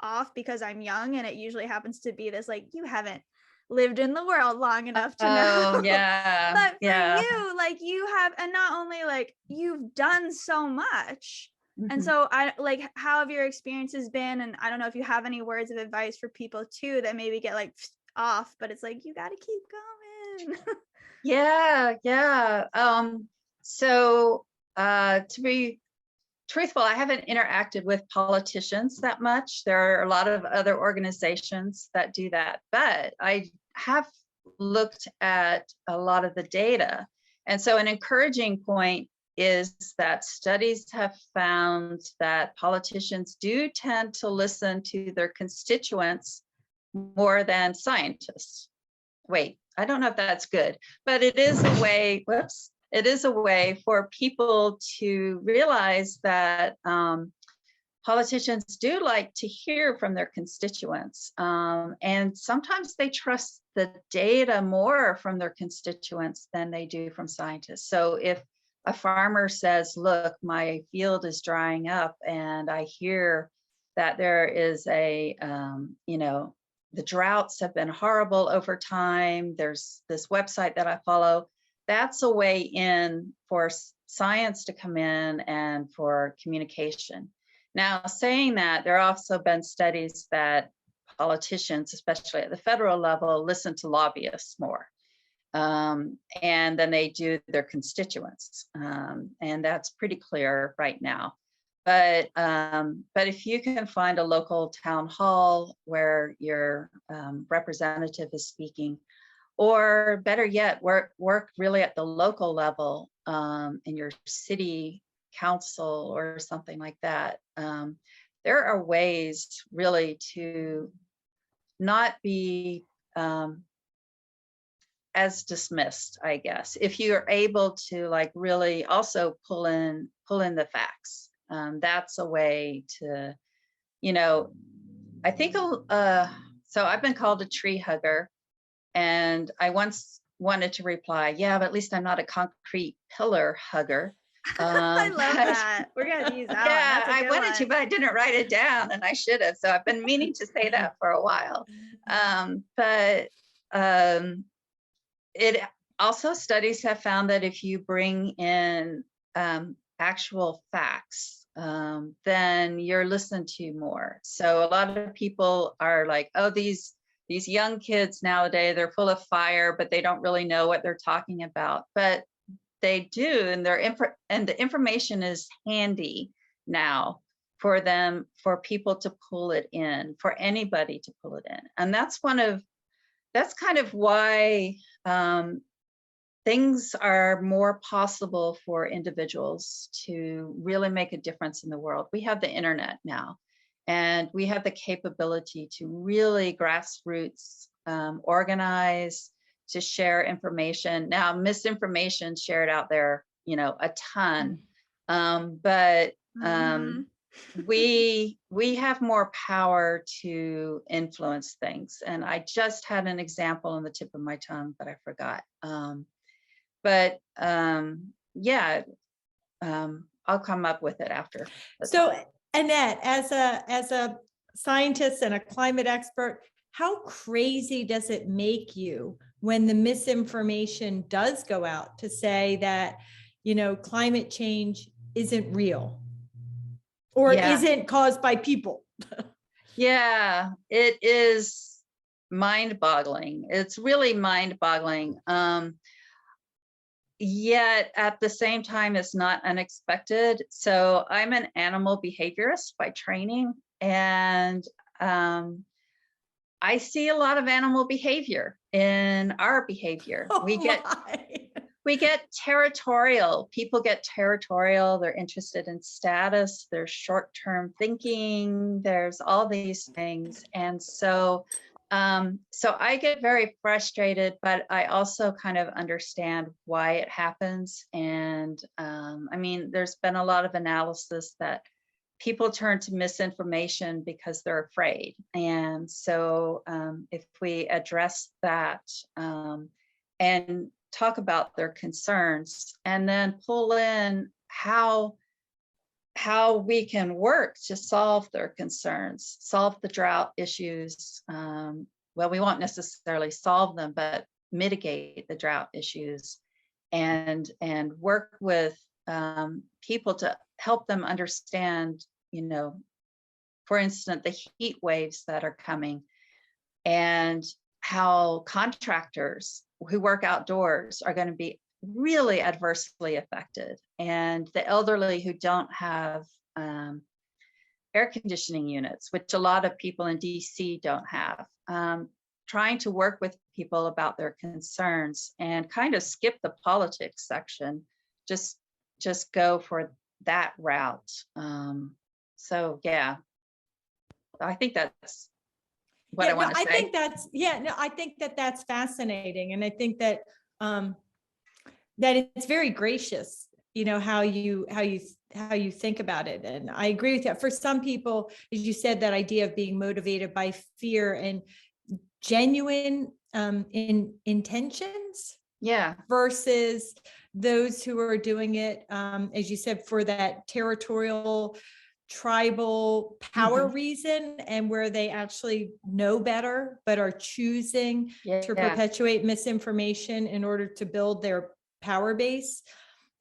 off because I'm young, and it usually happens to be this like, you haven't lived in the world long enough to know. Yeah. But for you, like you have, and not only like you've done so much. And so I like, how have your experiences been? And I don't know if you have any words of advice for people too that maybe get like off, but it's like, you got to keep going. Yeah. So to be truthful, I haven't interacted with politicians that much. There are a lot of other organizations that do that, but I have looked at a lot of the data. And so an encouraging point is that studies have found that politicians do tend to listen to their constituents more than scientists. Wait, I don't know if that's good, but it is a way, it is a way for people to realize that politicians do like to hear from their constituents. And sometimes they trust the data more from their constituents than they do from scientists. So if a farmer says, look, my field is drying up, and I hear that there is a, the droughts have been horrible over time. There's this website that I follow. That's a way in for science to come in and for communication. Now, saying that, there have also been studies that politicians, especially at the federal level, listen to lobbyists more. And then they do their constituents. And that's pretty clear right now. But if you can find a local town hall where your representative is speaking, or better yet, work really at the local level in your city council or something like that, there are ways really to not be as dismissed, I guess, if you're able to like really also pull in the facts. That's a way to, I think, so I've been called a tree hugger, and I once wanted to reply, yeah, but at least I'm not a concrete pillar hugger. I love that. We're going to use that one. Yeah, I wanted to, but I didn't write it down, and I should have. So I've been meaning to say that for a while. But it also, studies have found that if you bring in actual facts then you're listened to more. So a lot of people are like, oh, these young kids nowadays, they're full of fire, but they don't really know what they're talking about. But they do, and the information is handy now for them, for people to pull it in, for anybody to pull it in. And that's kind of why things are more possible for individuals to really make a difference in the world. We have the internet now, and we have the capability to really grassroots organize, to share information. Now, misinformation shared out there, a ton, but we have more power to influence things. And I just had an example on the tip of my tongue, but I forgot. I'll come up with it after. So Annette, as a scientist and a climate expert, how crazy does it make you when the misinformation does go out to say that, climate change isn't real or isn't caused by people? Yeah, it is mind-boggling. It's really mind-boggling. Yet at the same time, it's not unexpected. So I'm an animal behaviorist by training, and I see a lot of animal behavior in our behavior. We get territorial. People get territorial. They're interested in status. There's short-term thinking. There's all these things. And so I get very frustrated, but I also kind of understand why it happens. And there's been a lot of analysis that people turn to misinformation because they're afraid. And so if we address that and talk about their concerns, and then pull in how we can work to solve their concerns, solve the drought issues. Well, we won't necessarily solve them, but mitigate the drought issues, and work with people to help them understand, for instance, the heat waves that are coming, and how contractors who work outdoors are going to be really adversely affected, and the elderly who don't have air conditioning units, which a lot of people in DC don't have. Trying to work with people about their concerns and kind of skip the politics section, just go for that route. So yeah, I think that's what I want to say. I think that's fascinating, and I think that that it's very gracious, how you think about it. And I agree with that. For some people, as you said, that idea of being motivated by fear and genuine intentions, versus those who are doing it, as you said, for that territorial, tribal power reason, and where they actually know better but are choosing to perpetuate misinformation in order to build their power base.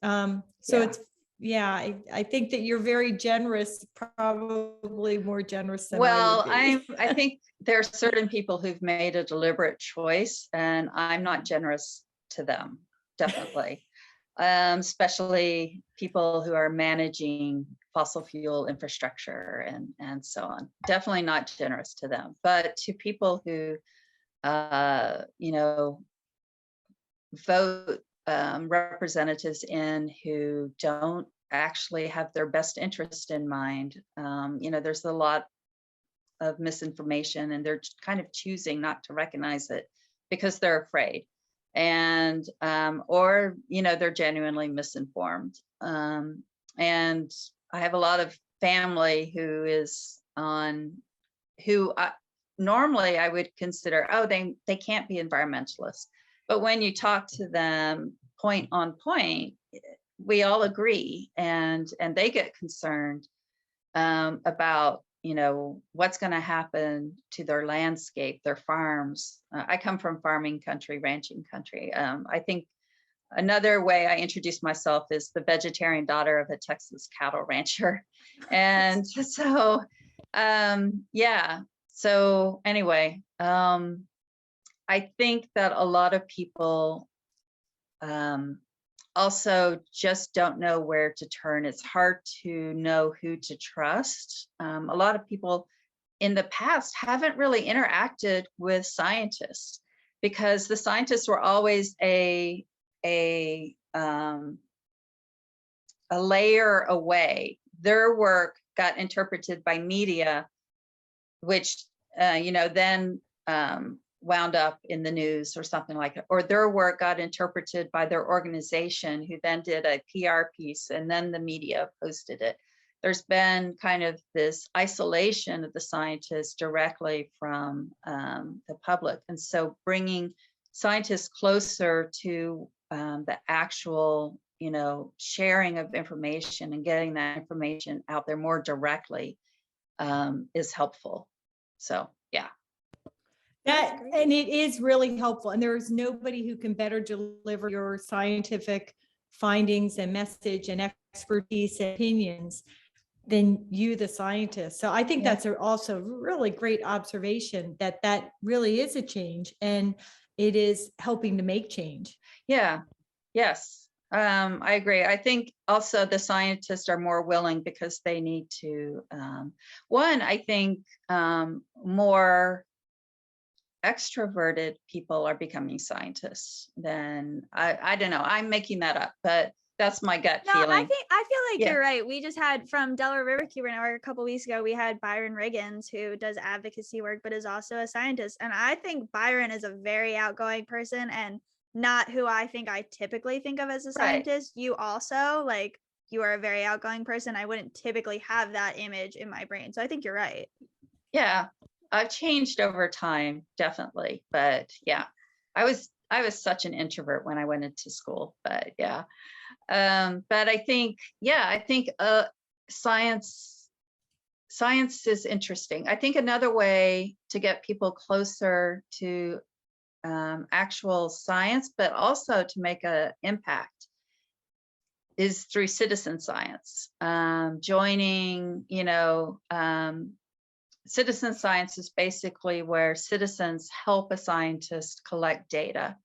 It's I think that you're very generous, probably more generous than I think there are certain people who've made a deliberate choice, and I'm not generous to them, definitely. Especially people who are managing fossil fuel infrastructure and so on. Definitely not generous to them. But to people who, vote representatives in who don't actually have their best interest in mind, there's a lot of misinformation, and they're kind of choosing not to recognize it because they're afraid. And or they're genuinely misinformed, and I have a lot of family who normally I would consider, they can't be environmentalists, but when you talk to them point on point, we all agree, and they get concerned about what's going to happen to their landscape, their farms. I come from farming country, ranching country. I think another way I introduce myself is the vegetarian daughter of a Texas cattle rancher. And so, yeah. So anyway, I think that a lot of people also just don't know where to turn. It's hard to know who to trust. A lot of people in the past haven't really interacted with scientists because the scientists were always a layer away. Their work got interpreted by media, which then wound up in the news or something like that, or their work got interpreted by their organization, who then did a PR piece, and then the media posted it. There's been kind of this isolation of the scientists directly from the public, and so bringing scientists closer to the actual, sharing of information and getting that information out there more directly is helpful. So, yeah. And it is really helpful. And there is nobody who can better deliver your scientific findings and message and expertise and opinions than you, the scientist. So I think that's also really great observation that really is a change, and it is helping to make change. Yeah. Yes. I agree. I think also the scientists are more willing because they need to, I think more extroverted people are becoming scientists than I don't know. I'm making that up, but that's my gut feeling. I feel like you're right. We just had from Delaware Riverkeeper Network a couple weeks ago, we had Byron Riggins, who does advocacy work, but is also a scientist. And I think Byron is a very outgoing person and not who I think I typically think of as a scientist. Right. You also, you are a very outgoing person. I wouldn't typically have that image in my brain. So I think you're right. Yeah. I've changed over time, definitely. But yeah, I was such an introvert when I went into school, but yeah. But I think science is interesting. I think another way to get people closer to actual science, but also to make an impact, is through citizen science. Joining, citizen science is basically where citizens help a scientist collect data,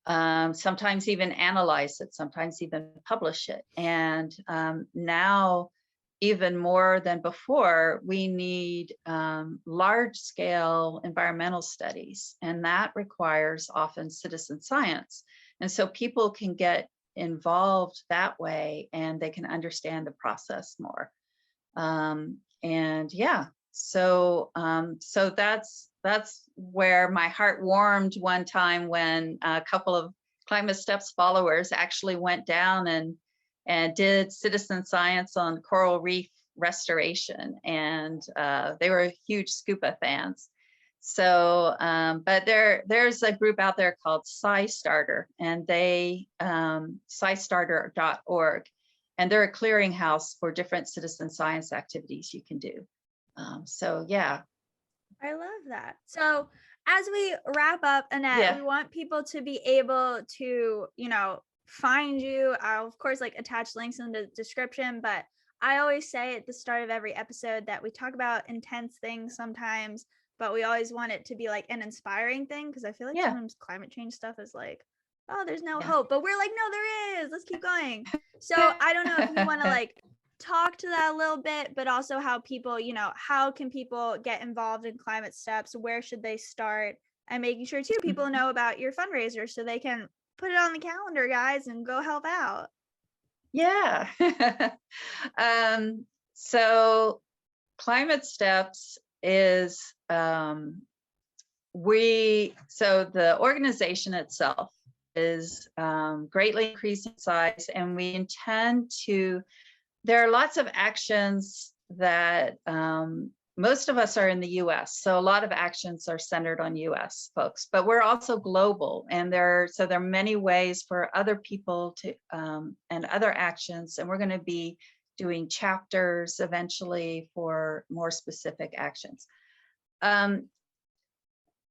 sometimes even analyze it, sometimes even publish it. And now, even more than before, we need large-scale environmental studies, and that requires often citizen science. And so people can get involved that way, and they can understand the process more. And yeah. So that's where my heart warmed one time when a couple of Climate Steps followers actually went down and did citizen science on coral reef restoration, and they were huge scuba fans. So, but there's a group out there called SciStarter, and they SciStarter.org, and they're a clearinghouse for different citizen science activities you can do. So yeah. I love that. So as we wrap up, Annette, we want people to be able to, find you. I'll of course attach links in the description, but I always say at the start of every episode that we talk about intense things sometimes, but we always want it to be an inspiring thing, because I feel like sometimes climate change stuff is oh, there's no hope, but we're no, there is. Let's keep going. So I don't know if you want to talk to that a little bit, but also how people, how can people get involved in Climate Steps? Where should they start? And making sure too people know about your fundraiser so they can put it on the calendar, guys, and go help out. Yeah. So Climate Steps is the organization itself is greatly increasing size, and we intend to. There are lots of actions that most of us are in the US, so a lot of actions are centered on US folks, but we're also global, and there are many ways for other people to and other actions, and we're going to be doing chapters eventually for more specific actions.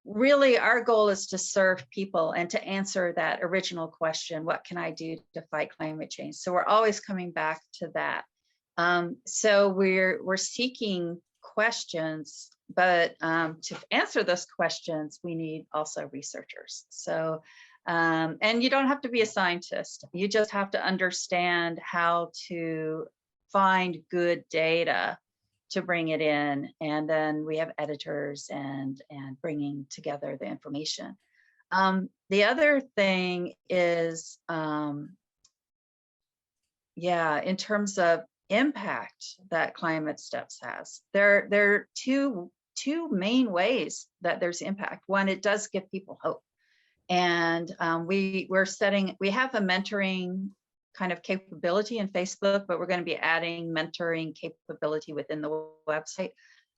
really our goal is to serve people and to answer that original question, what can I do to fight climate change? So we're always coming back to that. So we're seeking questions, but to answer those questions, we need also researchers. So, and you don't have to be a scientist. You just have to understand how to find good data to bring it in. And then we have editors and bringing together the information. The other thing is, in terms of impact that Climate Steps has, there are two main ways that there's impact. One, it does give people hope. And we have a mentoring kind of capability in Facebook, but we're going to be adding mentoring capability within the website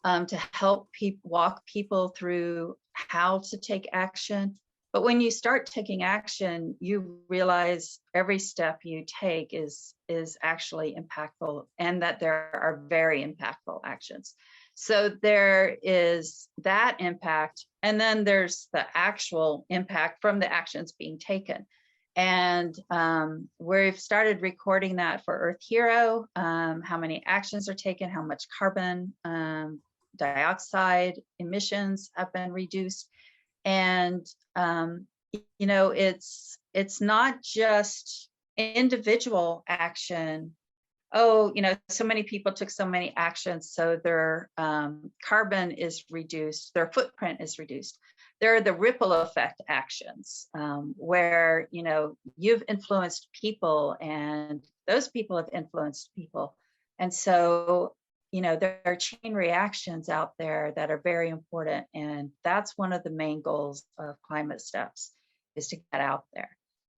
to help walk people through how to take action. But when you start taking action, you realize every step you take is actually impactful, and that there are very impactful actions. So there is that impact, and then there's the actual impact from the actions being taken. And we've started recording that for Earth Hero, how many actions are taken, how much carbon dioxide emissions have been reduced. And, it's not just individual action. Oh, so many people took so many actions, so their carbon is reduced, their footprint is reduced. There are the ripple effect actions where, you've influenced people and those people have influenced people. And so, there are chain reactions out there that are very important. And that's one of the main goals of Climate Steps, is to get out there.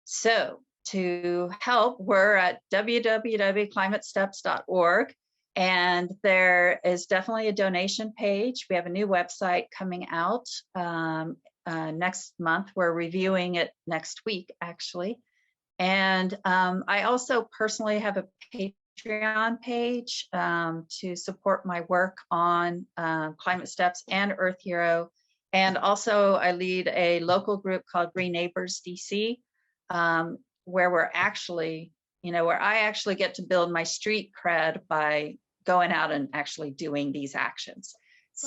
So to help, we're at www.climatesteps.org. And there is definitely a donation page. We have a new website coming out next month. We're reviewing it next week, actually. And I also personally have a Patreon page to support my work on Climate Steps and Earth Hero. And also I lead a local group called Green Neighbors DC, where we're actually, where I actually get to build my street cred by going out and actually doing these actions.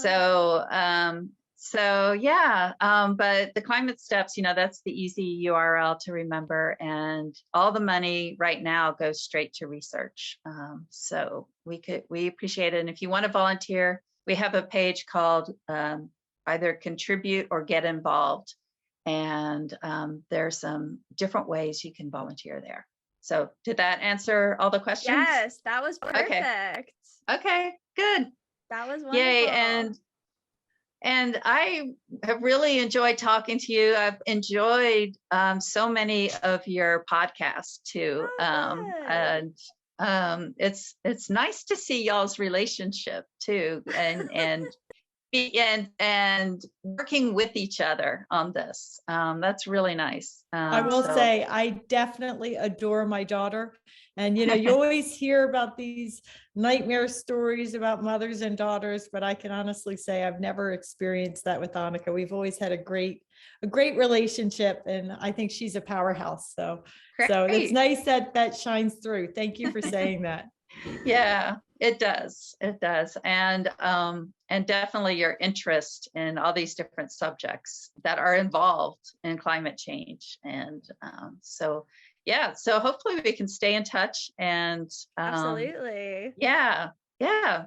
Wow. But the Climate Steps, that's the easy URL to remember, and all the money right now goes straight to research. So we appreciate it. And if you want to volunteer, we have a page called either Contribute or Get Involved. And there's some different ways you can volunteer there. So did that answer all the questions? Yes, that was perfect. Okay, good. That was wonderful. Yay. And I have really enjoyed talking to you. I've enjoyed so many of your podcasts too. And it's nice to see y'all's relationship too, and working with each other on this. That's really nice. I will say I definitely adore my daughter. And, you always hear about these nightmare stories about mothers and daughters, but I can honestly say I've never experienced that with Annika. We've always had a great relationship, and I think she's a powerhouse. So it's nice that shines through. Thank you for saying that. Yeah, it does. And definitely your interest in all these different subjects that are involved in climate change. And so hopefully we can stay in touch, and absolutely. Yeah. Thank you.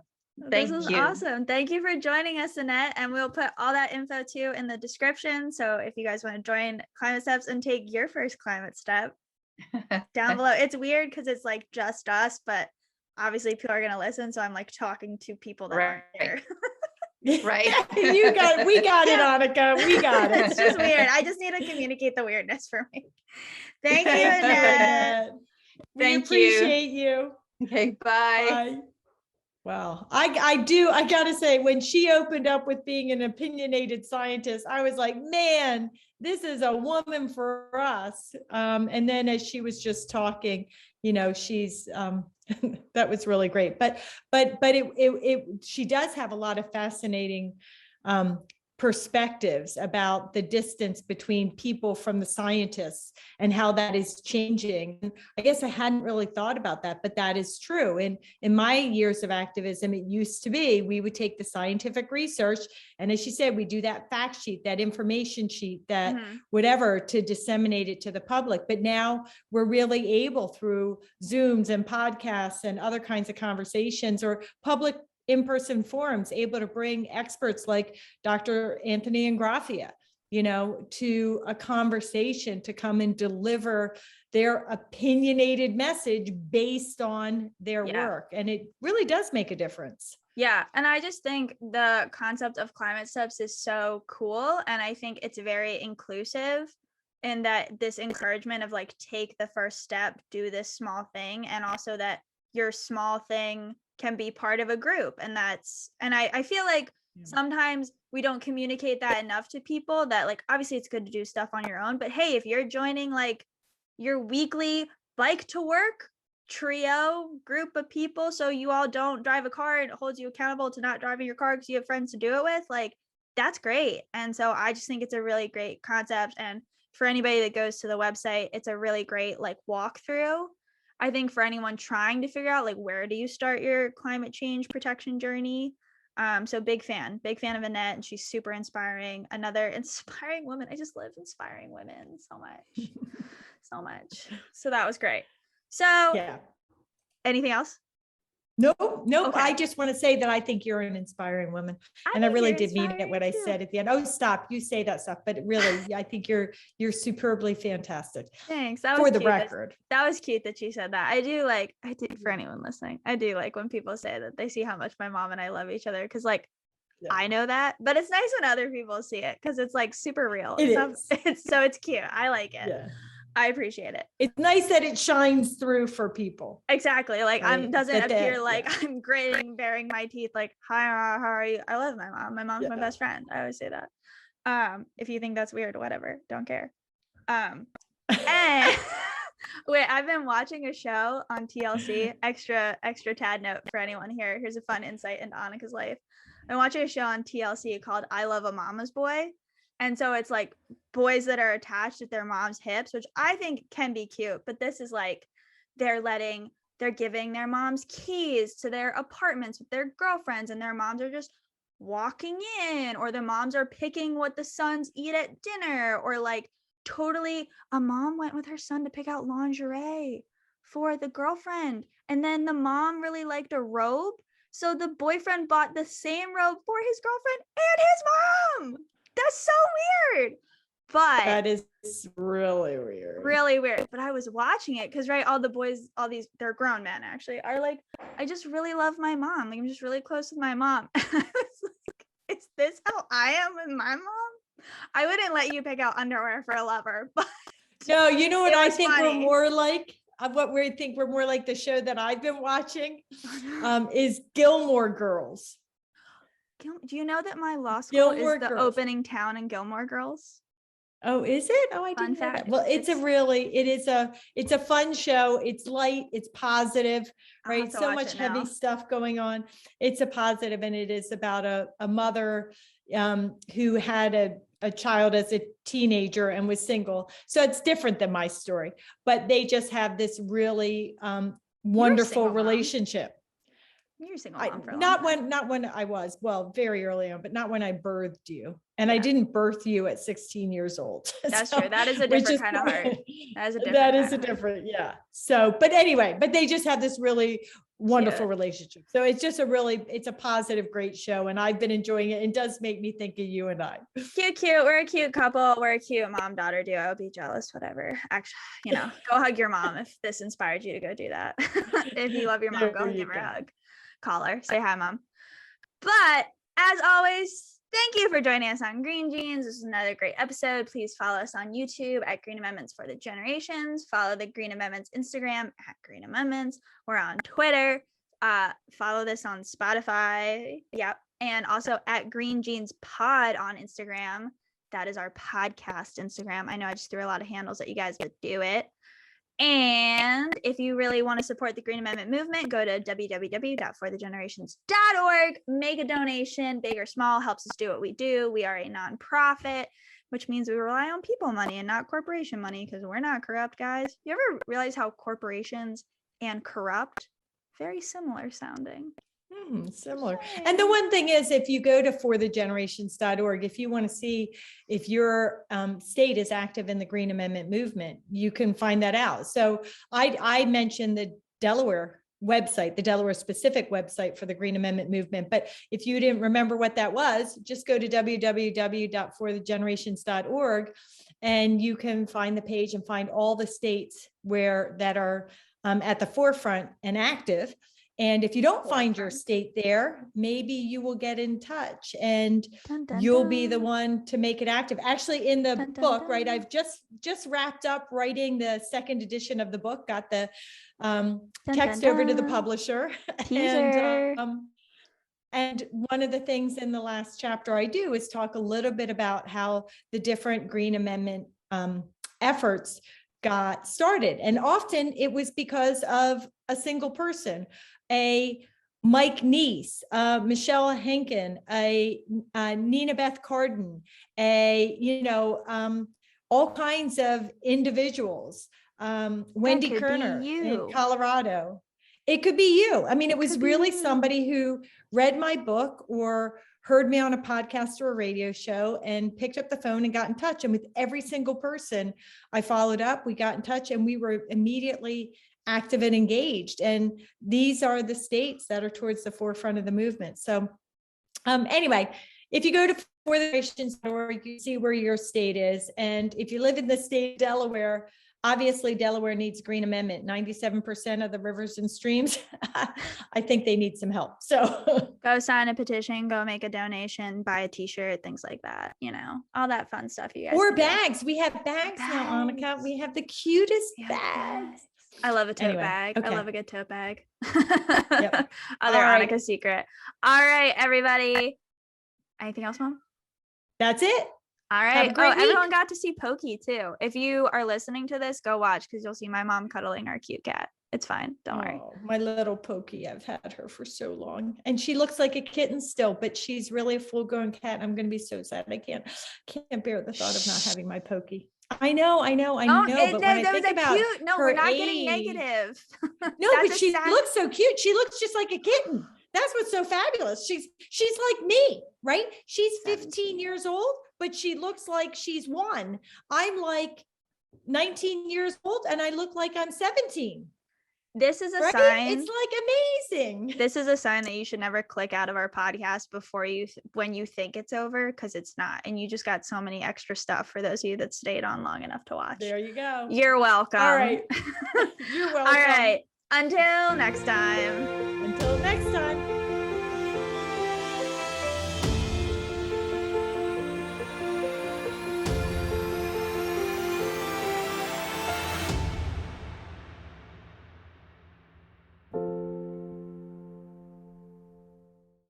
This was awesome. Thank you for joining us, Annette. And we'll put all that info too in the description. So if you guys want to join Climate Steps and take your first climate step down below. It's weird because it's like just us, but obviously people are going to listen. So I'm like talking to people that aren't there. Right. We got it, Annika. We got it. It's just weird. I just need to communicate the weirdness for me. Thank you, Annette. We appreciate you. Okay, bye. Bye. Wow. I gotta say, when she opened up with being an opinionated scientist, I was like, man, this is a woman for us. And then as she was just talking, she's that was really great. But she does have a lot of fascinating perspectives about the distance between people from the scientists and how that is changing. I guess I hadn't really thought about that, but that is true. And in my years of activism, it used to be we would take the scientific research, and as she said, we do that fact sheet, that information sheet, that whatever, to disseminate it to the public. But now we're really able, through Zooms and podcasts and other kinds of conversations or public in-person forums, able to bring experts like Dr. Anthony Ingraffia, to a conversation, to come and deliver their opinionated message based on their work. And it really does make a difference. Yeah. And I just think the concept of climate steps is so cool. And I think it's very inclusive in that this encouragement of like, take the first step, do this small thing. And also that your small thing can be part of a group. And I feel like sometimes we don't communicate that enough to people, that like, obviously it's good to do stuff on your own, but hey, if you're joining like your weekly bike to work trio group of people, so you all don't drive a car and it holds you accountable to not driving your car because you have friends to do it with, like, that's great. And so I just think it's a really great concept. And for anybody that goes to the website, it's a really great like walkthrough. I think for anyone trying to figure out like, where do you start your climate change protection journey? So big fan of Annette, and she's super inspiring. Another inspiring woman. I just love inspiring women so much. So much. So that was great. So anything else? Nope. Okay. I just want to say that I think you're an inspiring woman. And I really did mean it what I said at the end. Oh, stop. You say that stuff, but really, I think you're superbly fantastic. Thanks. That was for the record. That was cute that you said that. I do for anyone listening, I do like when people say that they see how much my mom and I love each other. Cause like, I know that, but it's nice when other people see it, because it's like super real. It's cute. I like it. Yeah. I appreciate it. It's nice that it shines through for people. Exactly. Like, doesn't appear like I'm gritting, baring my teeth, like, hi, how are you? I love my mom. My mom's my best friend. I always say that. If you think that's weird, whatever, don't care. And wait, I've been watching a show on TLC, extra tad note for anyone here. Here's a fun insight into Annika's life. I'm watching a show on TLC called I Love a Mama's Boy. And so it's like boys that are attached at their mom's hips, which I think can be cute. But this is like, they're giving their moms keys to their apartments with their girlfriends, and their moms are just walking in, or the moms are picking what the sons eat at dinner, or like totally a mom went with her son to pick out lingerie for the girlfriend. And then the mom really liked a robe. So the boyfriend bought the same robe for his girlfriend and his mom. That's so weird. But that is really weird. Really weird. But I was watching it because, right, all the boys, they're grown men actually, are like, I just really love my mom. Like, I'm just really close with my mom. I was like, is this how I am with my mom? I wouldn't let you pick out underwear for a lover, but no, you know what I think we're more like? What we think we're more like, the show that I've been watching is Gilmore Girls. Do you know that my law school is the opening town in Gilmore Girls? Oh, is it? Oh, I didn't know that. Well, it's a fun show. It's light, it's positive, right? So much heavy stuff going on. It's a positive, and it is about a mother who had a child as a teenager and was single. So it's different than my story, but they just have this really wonderful relationship. You're single mom for not when I was, well, very early on, but not when I birthed you. And I didn't birth you at 16 years old. That's true. That is a different kind of hard. That is a different, yeah. So, but anyway, but they just have this really wonderful relationship. So it's just it's a positive, great show. And I've been enjoying it. It does make me think of you and I. Cute. We're a cute couple. We're a cute mom-daughter duo. I'll be jealous, whatever. Actually, go hug your mom if this inspired you to go do that. If you love your mom, go give her a hug. Call her, say hi, mom. But as always, thank you for joining us on Green Jeans. This is another great episode. Please follow us on YouTube at Green Amendments for the Generations. Follow the Green Amendments Instagram at Green Amendments. We're on Twitter. Follow this on Spotify. Yep. And also at Green Jeans Pod on Instagram. That is our podcast Instagram. I know I just threw a lot of handles at you guys, but do it. And if you really want to support the Green Amendment movement, go to www.forthegenerations.org, make a donation, big or small, helps us do what we do. We are a nonprofit, which means we rely on people money and not corporation money, because we're not corrupt, guys. You ever realize how corporations and corrupt, very similar sounding? Similar. And the one thing is, if you go to forthegenerations.org, if you want to see if your state is active in the Green Amendment movement, you can find that out. So I mentioned the Delaware website, the Delaware specific website for the Green Amendment movement. But if you didn't remember what that was, just go to www.forthegenerations.org and you can find the page and find all the states that are at the forefront and active. And if you don't find your state there, maybe you will get in touch and you'll be the one to make it active. Actually, in the book, right, I've just wrapped up writing the second edition of the book, got the text over to the publisher. And one of the things in the last chapter I do is talk a little bit about how the different Green Amendment efforts got started. And often it was because of a single person, a Mike Neese, Michelle Henkin, a Nina Beth Carden, all kinds of individuals, Wendy Kerner in Colorado. It could be you. I mean, it was really somebody who read my book or heard me on a podcast or a radio show and picked up the phone and got in touch. And with every single person I followed up, we got in touch and we were immediately active and engaged. And these are the states that are towards the forefront of the movement. So anyway, if you go to forthegenerations.org, you see where your state is. And if you live in the state of Delaware, obviously Delaware needs Green Amendment. 97% of the rivers and streams, I think they need some help. So go sign a petition, go make a donation, buy a t-shirt, things like that, all that fun stuff you guys or bags. Do. We have bags now, Annika. We have the cutest bags. I love a tote bag. Okay. I love a good tote bag. Yep. Other Annika secret. All right, everybody. Anything else, Mom? That's it. All right. Everyone got to see Pokey too. If you are listening to this, go watch, because you'll see my mom cuddling our cute cat. It's fine. Don't worry. My little Pokey. I've had her for so long. And she looks like a kitten still, but she's really a full-grown cat. I'm going to be so sad. I can't bear the thought of not having my Pokey. I know. But when I think about cute. No, we're not getting negative. No, but she looks so cute. She looks just like a kitten. That's what's so fabulous. She's like me, right? She's 15 years old, but she looks like she's 1. I'm like 19 years old and I look like I'm 17. This is a sign. It's like amazing. This is a sign that you should never click out of our podcast when you think it's over, because it's not. And you just got so many extra stuff for those of you that stayed on long enough to watch. There you go. You're welcome. All right. You're welcome. All right. Until next time. Until next time.